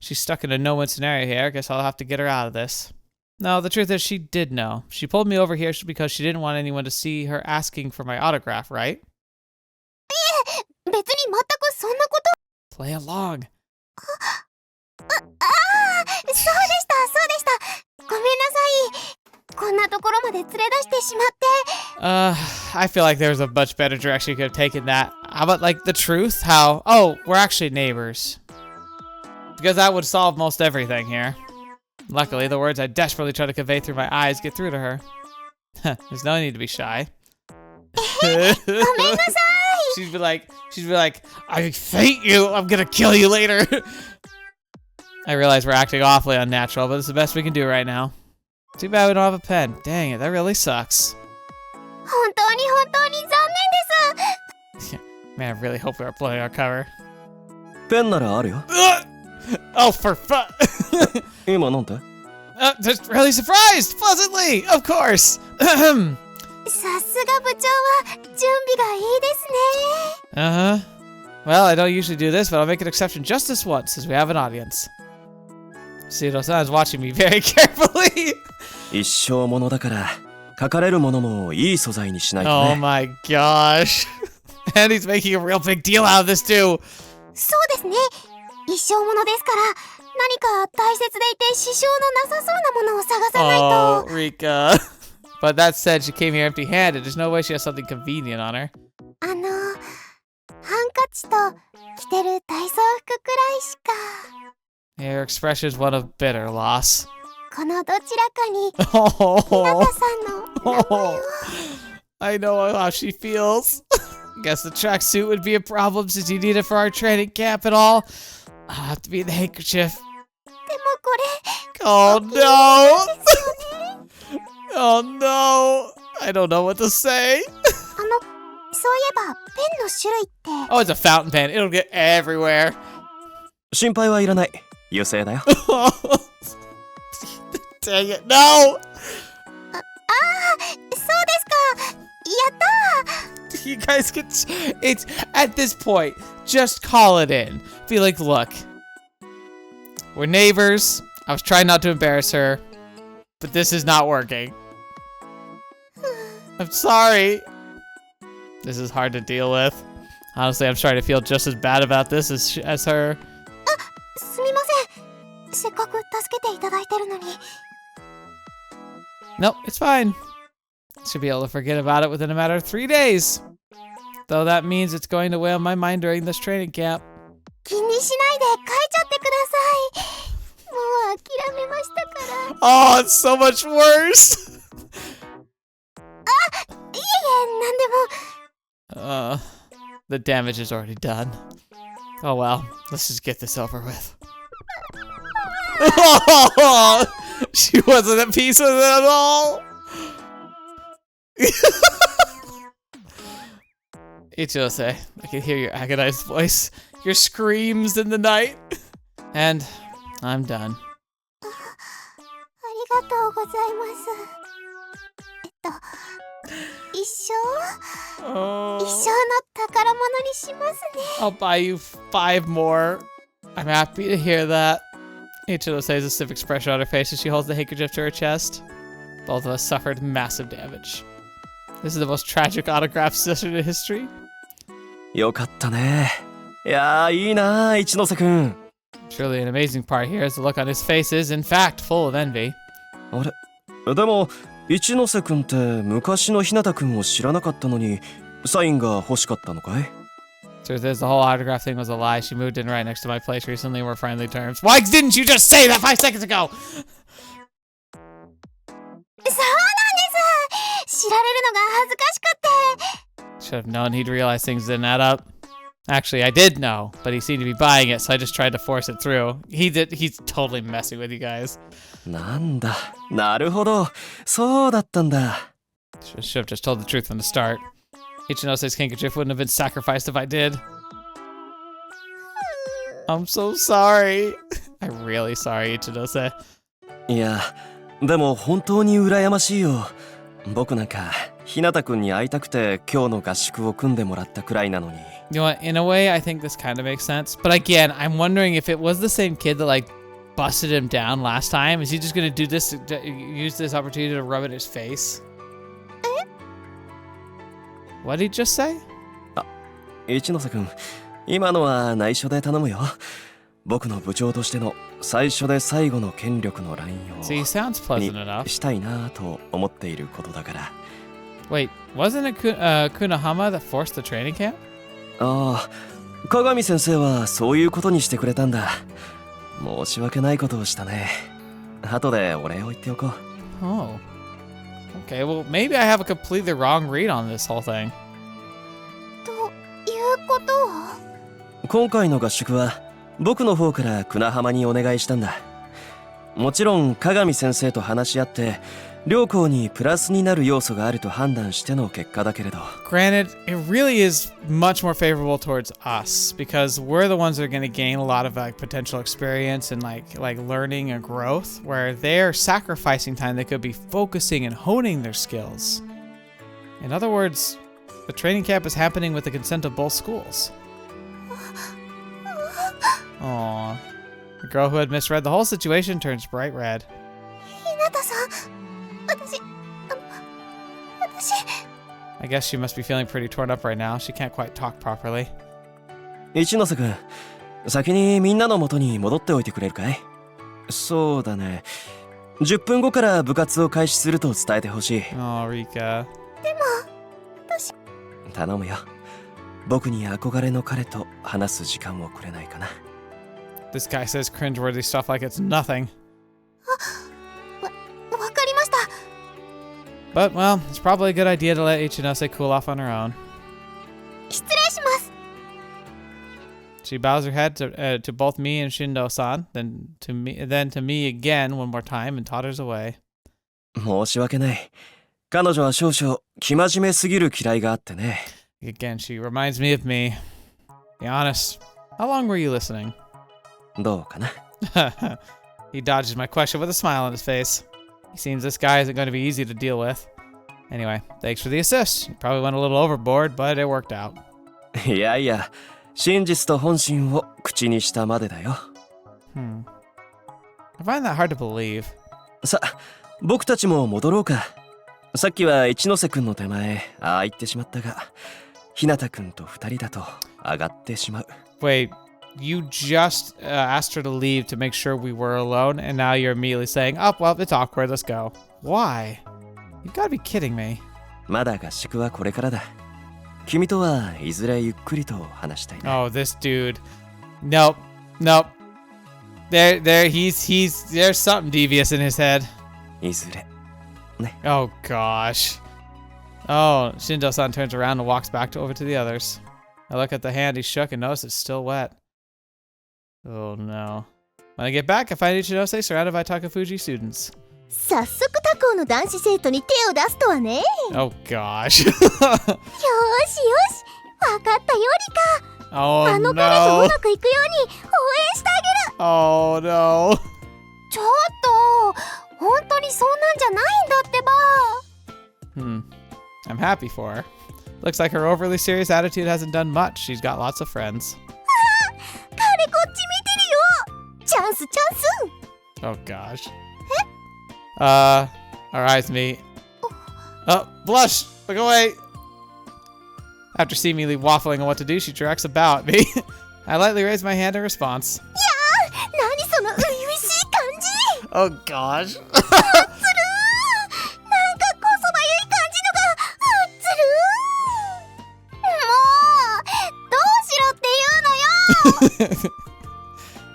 She's stuck in a no-win scenario here. I guess I'll have to get her out of this. No, the truth is she did know. She pulled me over here because she didn't want anyone to see her asking for my autograph, right? 別に全くそんなこと。 Play along. そうでした。ごめんなさい。こんなところまで連れ出してしまって。I feel like there was a much better direction you could have taken that. How about like the truth? How? Oh, we're actually neighbors. Because that would solve most everything here. Luckily, the words I desperately try to convey through my eyes get through to her. There's no need to be shy. ごめんなさい。She'd be like, I hate you. I'm gonna kill you later. I realize we're acting awfully unnatural, but it's the best we can do right now. Too bad we don't have a pen. Dang it, that really sucks. 本当に残念です。 Man, I really hope we are blowing our cover. ペンならあるよ。Oh, for fun. 今なんて? Just really surprised, pleasantly, of course. さすが部長は準備がいいですね。Uh-huh. Well, I don't usually do this, but I'll make an exception just this once, since we have an audience. Shindo-san is watching me very carefully. 一生ものだから書かれるものもいい素材にしないとね。Oh my gosh. And he's making a real big deal out of this too. そうですね。一生ものですから、何か大切でいて支障のなさそうなものを探さないと。Oh, Rika. But that said, she came here empty-handed. There's no way she has something convenient on her. ハンカチと着てる体操服くらいしか。Her expression is one of bitter loss. このどちらかに日向さんの名前を。I know how she feels. Guess the tracksuit would be a problem since you need it for our training camp and all. I'll have to be in the handkerchief. でもこれ。Oh no! Oh no! I don't know what to say. そういえばペンの種類って。Oh, it's a fountain pen. It'll get everywhere. 心配はいらない。油性だよ。Dang it, no! そうですか。やったー。 You guys can, it's, at this point, just call it in. Be like, look, we're neighbors. I was trying not to embarrass her, but this is not working. I'm sorry. This is hard to deal with. Honestly, I'm starting to feel just as bad about this as her. すみません。せっかく助けていただいてるのに。 Nope, it's fine. Should be able to forget about it within a matter of 3 days. Though that means it's going to weigh on my mind during this training camp. 気にしないで帰っちゃってください。もう諦めましたから。 Oh, it's so much worse. いえいえ、なんでも。 The damage is already done. Oh well, let's just get this over with. She wasn't at peace with it at all. Ichose, I can hear your agonized voice, your screams in the night. And I'm done. ありがとうございます。一生 Oh. 一生の宝物にしますね。 I'll buy you 5 more. I'm happy to hear that. Ichiro says a stiff expression on her face as she holds the handkerchief to her chest. Both of us suffered massive damage. This is the most tragic autograph session in history. よかったね。いやー、いいなー、一ノ瀬くん。 Truly an amazing part here is the look on his face is, in fact, full of envy. あれでも、一ノ瀬くんって昔の日向くんを知らなかったのに、サインが欲しかったのかい？ Truth is, the whole autograph thing was a lie. She moved in right next to my place recently and we're friendly terms. Why didn't you just say that 5 seconds ago? そうなんです。知られるのが恥ずかしくて。 Should have known he'd realize things didn't add up. Actually, I did know, but he seemed to be buying it, so I just tried to force it through. He's totally messing with you guys. なんだ、なるほど、そうだったんだ。 Should have just told the truth from the start. Ichinose's handkerchief wouldn't have been sacrificed if I did. I'm so sorry. I'm really sorry, Ichinose. いや、でも本当に羨ましいよ。僕なんか、日向くんに会いたくて今日の合宿を組んでもらったくらいなのに。You know what? In a way, I think this kind of makes sense. But again, I'm wondering if it was the same kid that like busted him down last time. Is he just gonna do this, use this opportunity to rub it in his face? What did he just say? 一ノ瀬くん、今のは内緒で頼むよ。僕の部長としての最初で最後の権力の乱用 See, he sounds pleasant に enough. したいなと思っていることだから。 Wait, wasn't it Kunahama that forced the training camp? ああ、鏡先生はそういうことにしてくれたんだ。申し訳ないことをしたね。後でお礼を言っておこう。 Oh. Okay, well, maybe I have a completely wrong read on this whole thing. ということは？今回の合宿は僕の方から砂浜にお願いしたんだ。もちろん鏡先生と話し合って両校にプラスになる要素があると判断しての結果だけれど。 Granted, it really is much more favorable towards us because we're the ones that are going to gain a lot of like potential experience and like learning and growth, where they're sacrificing time they could be focusing and honing their skills. In other words, the training camp is happening with the consent of both schools. Aww. The girl who had misread the whole situation turns bright red. 日向さん、私。 I guess she must be feeling pretty torn up right now. She can't quite talk properly. 一ノ瀬くん、先にみんなの元に戻っておいてくれるかい？そうだね。10分後から部活を開始すると伝えてほしい。 Oh, Rika. 頼むよ。僕に憧れの彼と話す時間をくれないかな。 This guy says cringeworthy stuff like it's nothing. わかりました。 But, well, it's probably a good idea to let Ichinose cool off on her own. 失礼します。 She bows her head to both me and Shindo-san, then to me again one more time and totters away. 申し訳ない。彼女は少々生真面目すぎる嫌いがあってね。 Again, she reminds me of me. Be honest, how long were you listening? どうかな？ He dodges my question with a smile on his face. He seems this guy isn't going to be easy to deal with. Anyway, thanks for the assist. You probably went a little overboard, but it worked out. いやいや、真実と本心を口にしたまでだよ。I find that hard to believe. さ、僕たちも戻ろうか。さっきは一ノ瀬くんの手前、ああ言ってしまったが、日向くんと二人だと上がってしまう。Wait, you just asked her to leave to make sure we were alone, and now you're immediately saying, oh, well, it's awkward, let's go. Why? You've got to be kidding me. まだ合宿はこれからだ。君とはいずれゆっくりと話したいな。Oh, this dude. Nope. There's something devious in his head. いずれ。Oh, gosh. Oh, Shindo-san turns around and walks back over to the others. I look at the hand he shook and notice it's still wet. Oh, no. When I get back, I find Ichinose surrounded by Takafuji students. 早速他校の男子生徒に手を出すとはね。 Oh, gosh. よーしよし、わかったよリカ。 Oh, あの彼とう no. まくいくように応援してあげる。 Oh, no. ちょっと、本当にそんなんじゃないんだってば。I'm happy for her. Looks like her overly serious attitude hasn't done much. She's got lots of friends. 彼こっち見てるよ。チャンスチャンス。 Oh, gosh. Our eyes meet. Oh, blush! Look away! After seemingly waffling on what to do, she directs a bow at me. I lightly raise my hand in response. いやー、何その初々しい感じ。 Oh, gosh. なんかこそばゆい感じのがつるー。もうどうしろって言うのよ。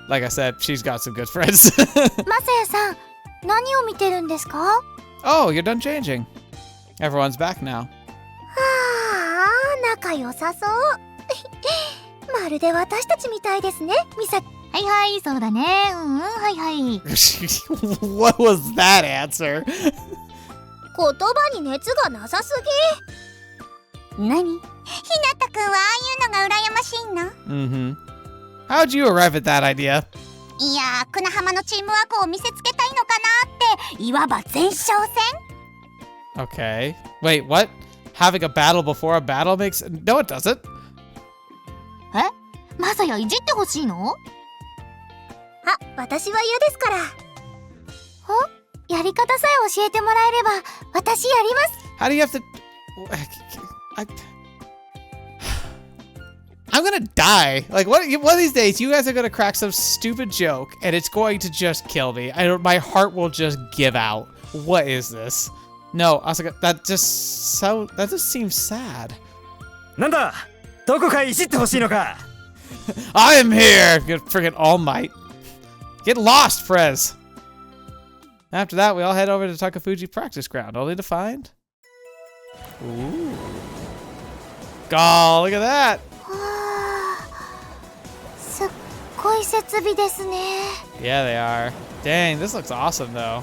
Like I said, she's got some good friends. マサヤさん、何を見てるんですか？ Oh, you're done changing. Everyone's back now. ああ、仲良さそう。まるで私たちみたいですね、ミサ。はいはい、そうだね。はいはい。 What was that answer? 言葉に熱がなさすぎ。何？ひなたくんはああいうのが羨ましいの？ How'd you arrive at that idea? いやー、砂浜のチームワークを見せつけたいのかなって、いわば前哨戦。 Okay. Wait, what? Having a battle before a battle makes... No, it doesn't. え？マサヤいじってほしいの？あ、私は嫌ですから。やり方さえ教えてもらえれば、私やります。 How do you have to... I'm gonna die. Like, one of these days, you guys are gonna crack some stupid joke, and it's going to just kill me. My heart will just give out. What is this? No, Asuka, that just seems sad. なんだ、どこかいじってほしいのか。I am here, you friggin' All Might. Get lost, Frez. After that, we all head over to Takafuji practice ground, only to find... Ooh. Oh, look at that. すっごい設備ですね。 Yeah, they are. Dang, this looks awesome, though.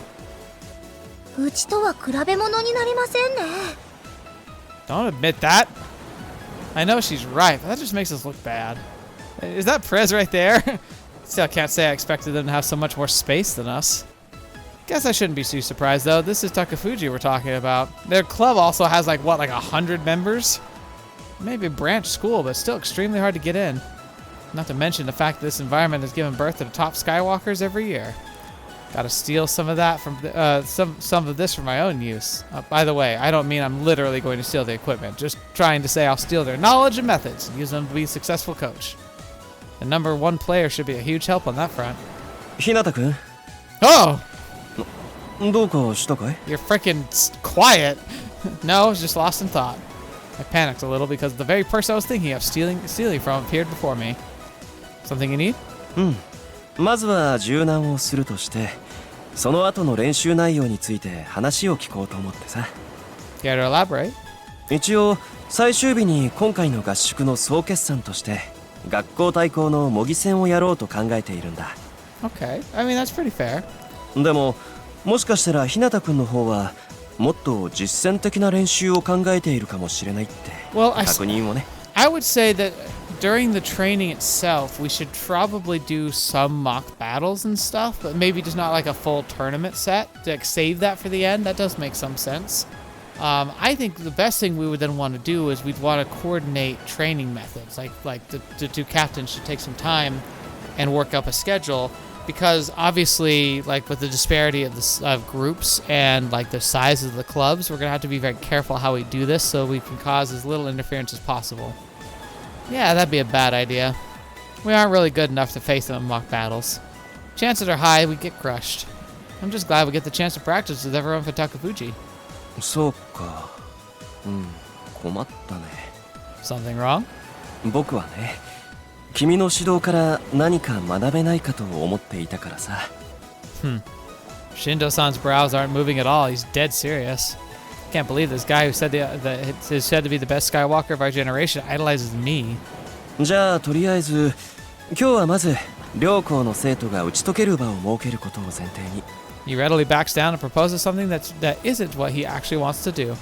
うちとは比べ物になりませんね。 Don't admit that. I know she's right, but that just makes us look bad. Is that Prez right there? Still can't say I expected them to have so much more space than us. Guess I shouldn't be too surprised, though. This is Takafuji we're talking about. Their club also has, like, what, like 100 members? Maybe a branch school, but still extremely hard to get in. Not to mention the fact that this environment has given birth to the top Skywalkers every year. Gotta steal some of that from some of this for my own use. By the way, I don't mean I'm literally going to steal the equipment. Just trying to say I'll steal their knowledge and methods and use them to be a successful coach. The number one player should be a huge help on that front. 日向くん、 Oh! どうかしたかい？ You're freaking quiet. No, I was just lost in thought. I panicked a little because the very person I was thinking of stealing from appeared before me. Something you need? まずは柔軟をするとして、その後の練習内容について話を聞こうと思ってさ。Care to elaborate? 一応最終日に今回の合宿の総決算として学校対抗の模擬戦をやろうと考えているんだ。Okay, I mean that's pretty fair. でも、もしかしたら日向くんの方はもっと実践的な練習を考えているかもしれないって確認をね。I would say that during the training itself, we should probably do some mock battles and stuff, but maybe just not like a full tournament set. Like save that for the end. That does make some sense. I think the best thing we would then want to do is we'd want to coordinate training methods. Like the two captains should take some time and work up a schedule, because obviously, like with the disparity of groups and like the size of the clubs, we're gonna have to be very careful how we do this so we can cause as little interference as possible. Yeah, that'd be a bad idea. We aren't really good enough to face them in mock battles. Chances are high we get crushed. I'm just glad we get the chance to practice with everyone for Takafuji. そうか。困ったね。 Something wrong? 僕はね、君の指導から何か学べないかと思っていたからさ。Shindo-san's brows aren't moving at all. He's dead serious. Can't believe this guy who said is said to be the best Skywalker of our generation idolizes me. じゃあとりあえず今日はまず両校の生徒が打ち解ける場を設けることを前提に。 He readily backs down and proposes something that isn't what he actually wants to do.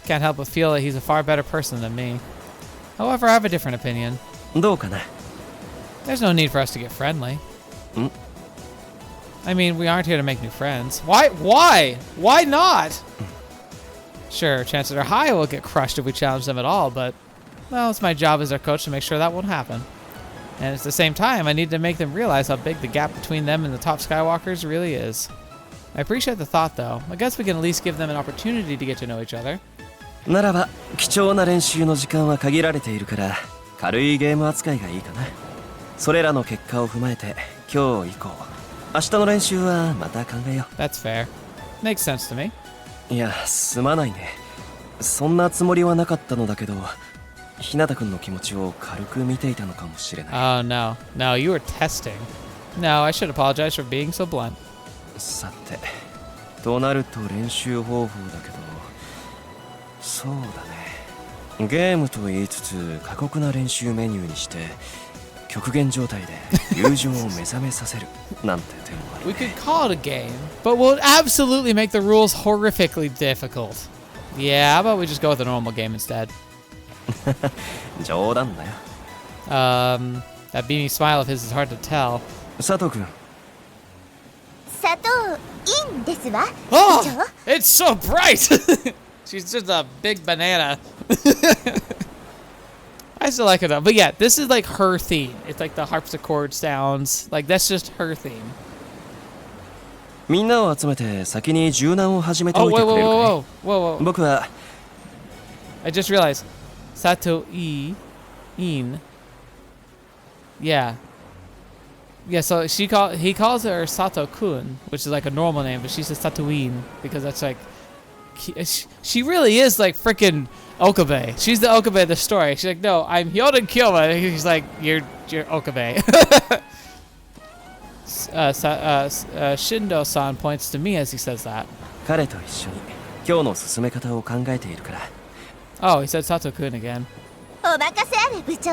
Can't help but feel that he's a far better person than me. However, I have a different opinion. どうかな。 There's no need for us to get friendly. I mean, we aren't here to make new friends. Why? Why not? Sure, chances are high we'll get crushed if we challenge them at all, but, well, it's my job as their coach to make sure that won't happen. And at the same time, I need to make them realize how big the gap between them and the top Skywalkers really is. I appreciate the thought, though. I guess we can at least give them an opportunity to get to know each other. ならば貴重な練習の時間は限られているから軽いゲーム扱いがいいかな。それらの結果を踏まえて今日以降明日の練習はまた考えよう。 That's fair. Makes sense to me. いやすまないね。そんなつもりはなかったのだけど日向くんの気持ちを軽く見ていたのかもしれない。 Oh, no. No, you were testing. No, I should apologize for being so blunt. さてとなると練習方法だけどそうだね。ゲームと言いつつ過酷な練習メニューにして極限状態で友情を目覚めさせるなんて手もある、ね。 We could call it a game, but we'll absolutely make the rules horrifically difficult. Yeah, how about we just go with a normal game instead? 冗談だよ。That beamy smile of his is hard to tell. 佐藤君。砂糖インですわ。 Oh, 部長 it's so bright! She's just a big banana. I still like her though. But yeah, this is like her theme. It's like the harpsichord sounds. Like that's just her theme. みんなを集めて先に柔軟を始めて Oh, おいて whoa, く whoa, れるかい whoa, whoa, whoa. 僕は I just realized. Sato-i, in. Yeah. Yeah, so he calls her Sato-kun, which is like a normal name, but she says Tatooine because that's like, she really is like freaking Okabe. She's the Okabe of the story. She's like, no, I'm Hyoden Kyoba. And he's like, you're Okabe. Shindo-san points to me as he says that. 彼と一緒に今日の進め方を考えているから。 Oh, he said Sato-kun again. お任せあれ部長。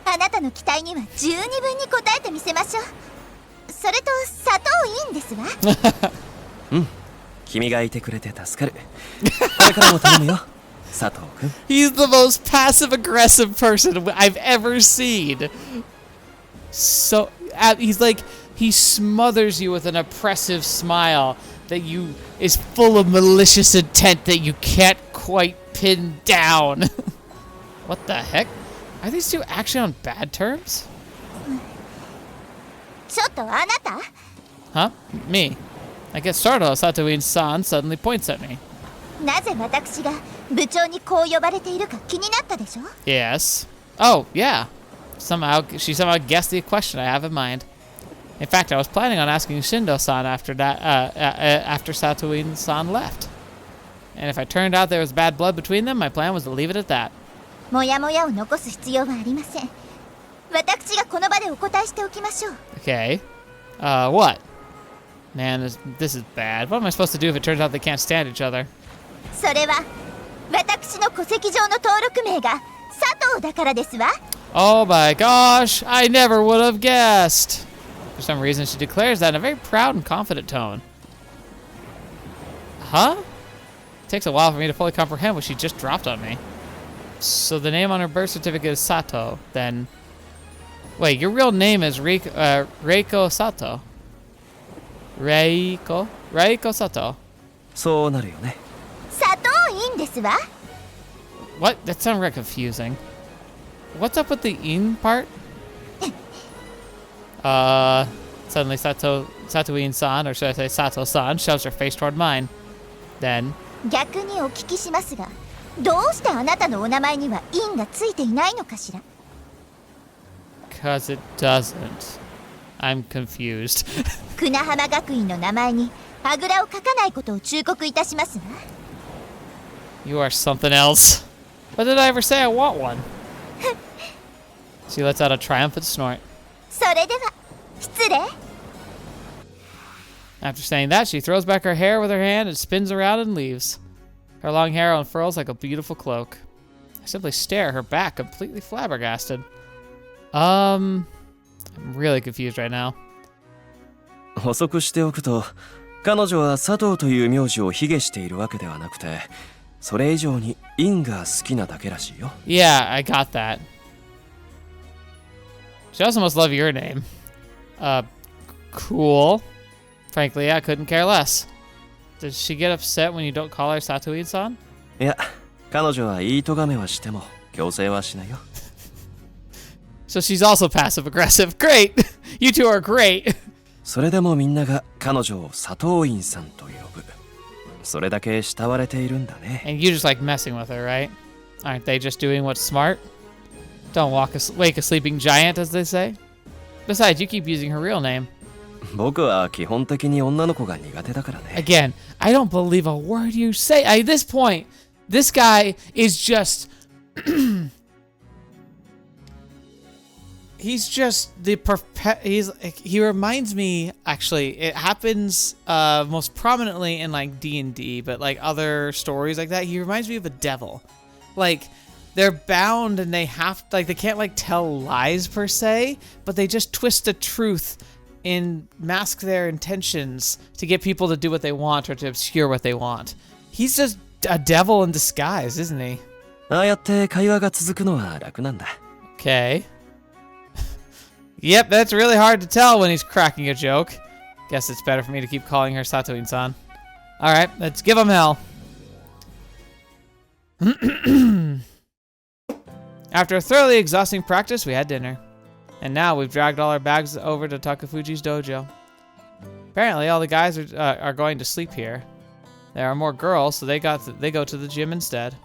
あなたの期待には十二分に応えてみせましょう。それと砂糖インですわ。君がいてくれて助かる。これからも頼むよ、佐藤君。 He's the most passive-aggressive person I've ever seen. So, he's like, he smothers you with an oppressive smile that is full of malicious intent that you can't quite pin down. What the heck? Are these two actually on bad terms? ちょっとあなた Huh? Me? I guess Sardo Satoin-san suddenly points at me. なぜ私が部長にこう呼ばれているか気になったでしょ Yes. Oh, yeah. She somehow guessed the question I have in mind. In fact, I was planning on asking Shindo-san after Satoin-san left. And if it turned out there was bad blood between them, my plan was to leave it at that. もやもやを残す必要はありません。私がこの場でお答えしておきましょう。 Okay. What? Man, this is bad. What am I supposed to do if it turns out they can't stand each other? それは私の戸籍上の登録名が佐藤だからですわ。 Oh my gosh, I never would have guessed. For some reason, she declares that in a very proud and confident tone. Huh? It takes a while for me to fully comprehend what she just dropped on me. So the name on her birth certificate is Sato, then. Wait, your real name is Reiko Sato. Reiko Sato. そうなるよね。砂糖いいんですわ。 What? That sounds really confusing. What's up with the in part? Suddenly Satoin-san, or should I say Sato-san, shoves her face toward mine. Then, 逆にお聞きしますが、どうしてあなたのお名前には「因」がついていないのかしら。 cause it doesn't. I'm confused. 久那浜学院の名前にあぐらをかかないことを忠告いたしますわ。 You are something else. But did I ever say I want one? She lets out a triumphant snort. それでは失礼。 After saying that, she throws back her hair with her hand and spins around and leaves. Her long hair unfurls like a beautiful cloak. I simply stare at her back, completely flabbergasted. I'm really confused right now. 補足しておくと、彼女は佐藤という名字を卑下しているわけではなくて、それ以上に因が好きなだけらしいよ。Yeah, I got that. She also must love your name. Cool. Frankly, I couldn't care less. Does she get upset when you don't call her Satoin-san? いや、彼女はいい咎めはしても強制はしないよ。So she's also passive aggressive. Great! You two are great! それでもみんなが彼女を佐藤院さんと呼ぶ。それだけ慕われているんだね。 And you just like messing with her, right? Aren't they just doing what's smart? Don't wake a sleeping giant, as they say. Besides, you keep using her real name. 僕は基本的に女の子が苦手だからね。 Again, I don't believe a word you say. At this point, this guy is just... He's just the he reminds me, actually, it happens most prominently in like D&D, but like other stories like that, he reminds me of a devil. Like, they're bound and they can't like tell lies per se, but they just twist the truth and mask their intentions to get people to do what they want or to obscure what they want. He's just a devil in disguise, isn't he? ああやって会話が続くのは楽なんだ。 Okay. Yep, that's really hard to tell when he's cracking a joke. Guess it's better for me to keep calling her Satoin-san. Alright, let's give him hell. After a thoroughly exhausting practice, we had dinner. And now we've dragged all our bags over to Takafuji's dojo. Apparently, all the guys are going to sleep here. There are more girls, so they go to the gym instead.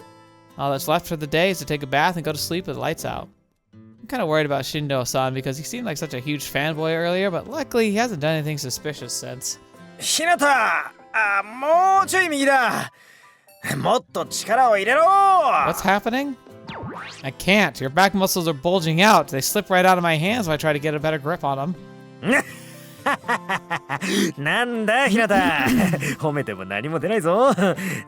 All that's left for the day is to take a bath and go to sleep with the lights out. I'm kind of worried about Shindo-san because he seemed like such a huge fanboy earlier, but luckily he hasn't done anything suspicious since. Hinata! もうちょい右だ。もっと力を入れろ。 What's happening? I can't. Your back muscles are bulging out. They slip right out of my hands when I try to get a better grip on them. なんだひなた褒めても何も出ないぞ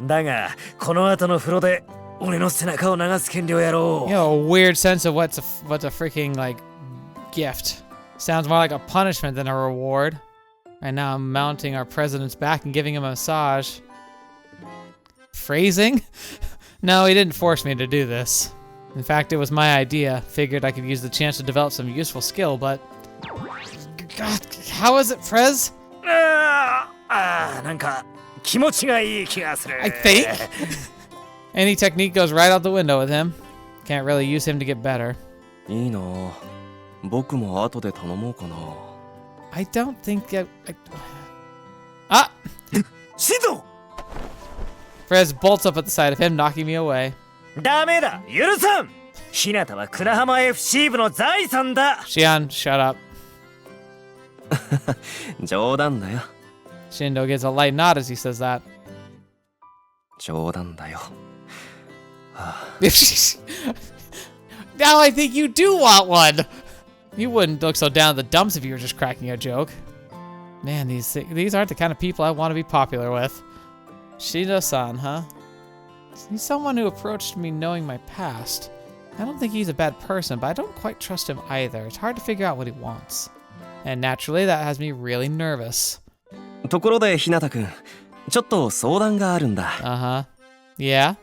だがこの後の風呂で俺の背中を流す権利をやろう You know, a weird sense of what's a freaking like gift. Sounds more like a punishment than a reward. Right now I'm mounting our president's back and giving him a massage. Phrasing? No, he didn't force me to do this. In fact, it was my idea. Figured I could use the chance to develop some useful skill, but... God, how is it, Prez? なんか気持ちがいい気がする I think? Any technique goes right out the window with him. Can't really use him to get better. いいな。僕も後で頼もうかな。I don't think Ah! シド Prez bolts up at the sight of him, knocking me away. ダメだ許さんひなたは久那浜 FC 部の財産だ Shion, shut up. 冗談だよ。 Shindo gives a light nod as he says that. 冗談だよ。Now I think you do want one! You wouldn't look so down in the dumps if you were just cracking a joke. Man, these aren't the kind of people I want to be popular with. Shindo-san, huh? He's someone who approached me knowing my past. I don't think he's a bad person, but I don't quite trust him either. It's hard to figure out what he wants. And naturally, that has me really nervous. ところでひなたくん、ちょっと相談があるんだ。Uh-huh. Yeah?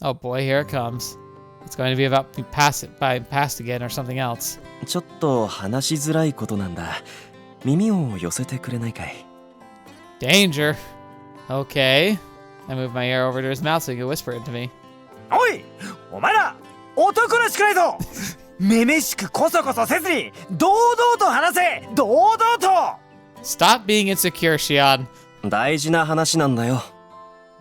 Oh boy, here it comes. It's going to be about being passed again or something else. ちょっと話しづらいことなんだ。耳を寄せてくれないかい？ Danger. Okay. I move my ear over to his mouth so he can whisper it to me. おいお前ら男らしくないぞめめしくこそこそせずに堂々と話せ堂々と Stop being insecure, Shion. 大事な話なんだよ。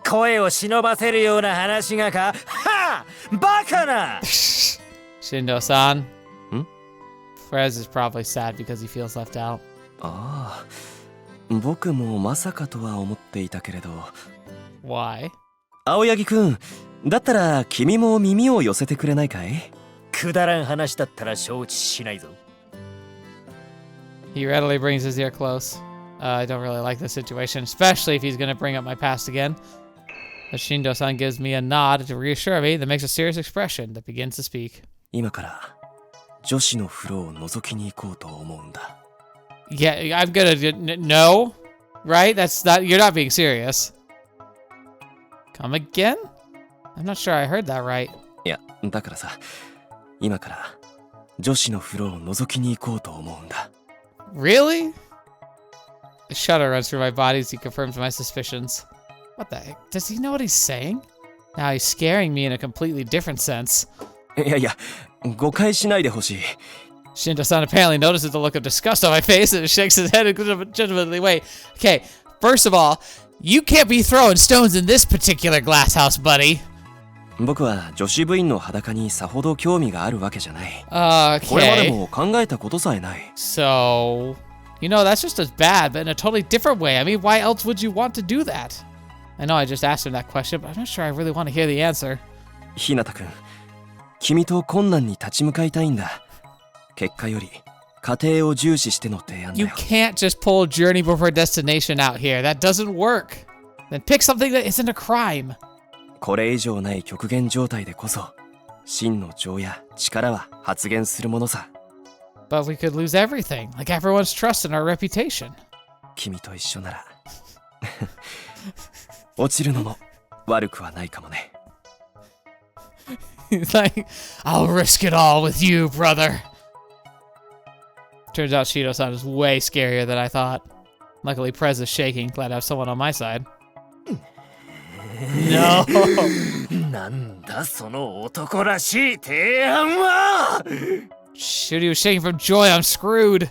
声を忍ばせるような話がかはあバカな Shindo-san. Hmm? Frez is probably sad because he feels left out. ああ、僕もまさかとは思っていたけれど。Why? 青柳くん、だったら君も耳を寄せてくれないかい？くだらん話だったら承知しないぞ He readily brings his ear close. I don't really like this situation, especially if he's going to bring up my past again. But Shindo-san gives me a nod to reassure me that makes a serious expression that begins to speak. 今から女子の風呂を覗きに行こうと思うんだ。Yeah, I'm gonna no, right? That's not. You're not being serious. Come again? I'm not sure I heard that right. いや、だからさ、今から女子の風呂を覗きに行こうと思うんだ。Really? A shudder runs through my body as he confirms my suspicions. What the heck? Does he know what he's saying? Now he's scaring me in a completely different sense. いやいや、誤解しないでほしい。Shindo-san apparently notices the look of disgust on my face and shakes his head in a legitimately way. Okay, first of all, you can't be throwing stones in this particular glass house, buddy. 僕は女子部員の裸にさほど興味があるわけじゃない。これまで Okay. も考えたことさえない。So, you know, that's just as bad, but in a totally different way. I mean, why else would you want to do that? I know I just asked him that question, but I'm not sure I really want to hear the answer. ひなたくん、君と困難に立ち向かいたいんだ。結果より過程を重視しての提案だ You よ。can't just pull journey before destination out here. That doesn't work. Then pick something that isn't a crime. これ以上ない極限状態でこそ真の情や力は発現するものさ。 But we could lose everything, like everyone's trust and our reputation. 君と一緒なら落ちるのも悪くはないかもね。He's like, I'll risk it all with you, brother. Turns out Shido-san is way scarier than I thought. Luckily, Prez is shaking. Glad to have someone on my side. No! なんだその男らしい提案は Shoot, he was shaking from joy. I'm screwed.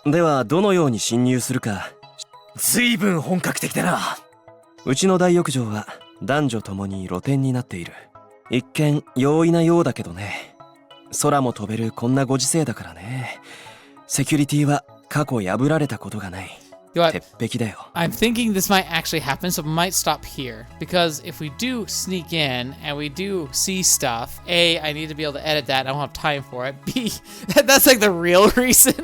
ではどのように侵入するか。随分本格的だなうちの大浴場は男女ともに露天になっている。一見容易なようだけどね。空も飛べるこんなご時世だからね。セキュリティは過去破られたことがない。 You know what? 鉄壁だよ。 I'm thinking this might actually happen, so we might stop here. Because if we do sneak in and we do see stuff, A, I need to be able to edit that. I don't have time for it. B, that's like the real reason.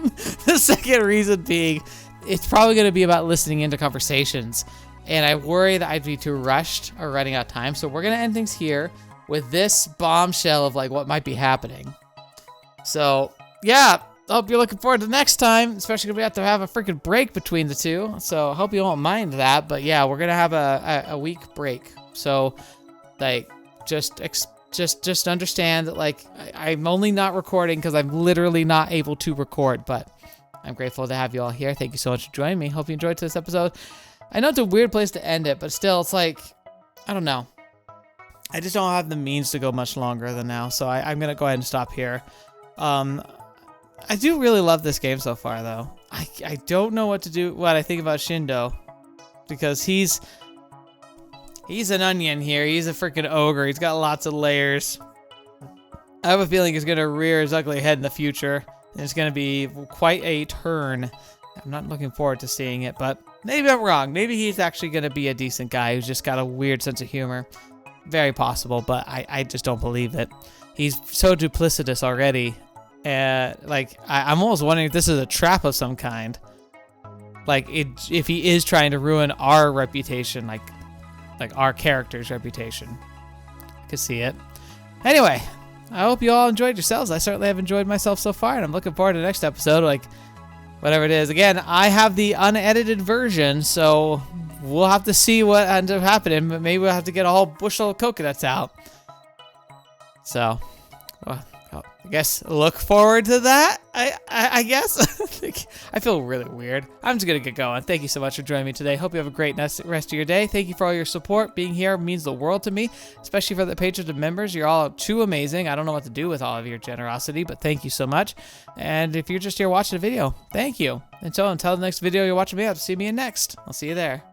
The second reason being, it's probably going to be about listening into conversations. And I worry that I'd be too rushed or running out of time. So we're going to end things here with this bombshell of like what might be happening. So, yeah. I hope you're looking forward to next time, especially because we have to have a freaking break between the two. So I hope you won't mind that. But yeah, we're gonna have a week break. So like just understand that like I'm only not recording because I'm literally not able to record. But I'm grateful to have you all here. Thank you so much for joining me. Hope you enjoyed this episode. I know it's a weird place to end it, but still, it's like I don't know. I just don't have the means to go much longer than now. So I'm gonna go ahead and stop here. I do really love this game so far, though. I don't know what I think about Shindo, because he's an onion here. He's a freaking ogre. He's got lots of layers. I have a feeling he's gonna rear his ugly head in the future, and it's gonna be quite a turn. I'm not looking forward to seeing it, but maybe I'm wrong. Maybe he's actually gonna be a decent guy who's just got a weird sense of humor. Very possible, but I just don't believe it. He's so duplicitous already. I'm almost wondering if this is a trap of some kind. Like, if he is trying to ruin our reputation, like our character's reputation. I could see it. Anyway, I hope you all enjoyed yourselves. I certainly have enjoyed myself so far, and I'm looking forward to the next episode, like, whatever it is. Again, I have the unedited version, so we'll have to see what ends up happening, but maybe we'll have to get a whole bushel of coconuts out. So... Well, I guess look forward to that. I guess. I feel really weird. I'm just gonna get going. Thank you so much for joining me today. Hope you have a great rest of your day. Thank you for all your support. Being here means the world to me, especially for the patrons and members. You're all too amazing. I don't know what to do with all of your generosity, but thank you so much. And if you're just here watching the video, thank you. Until the next video you're watching me, I'll see me in next. I'll see you there.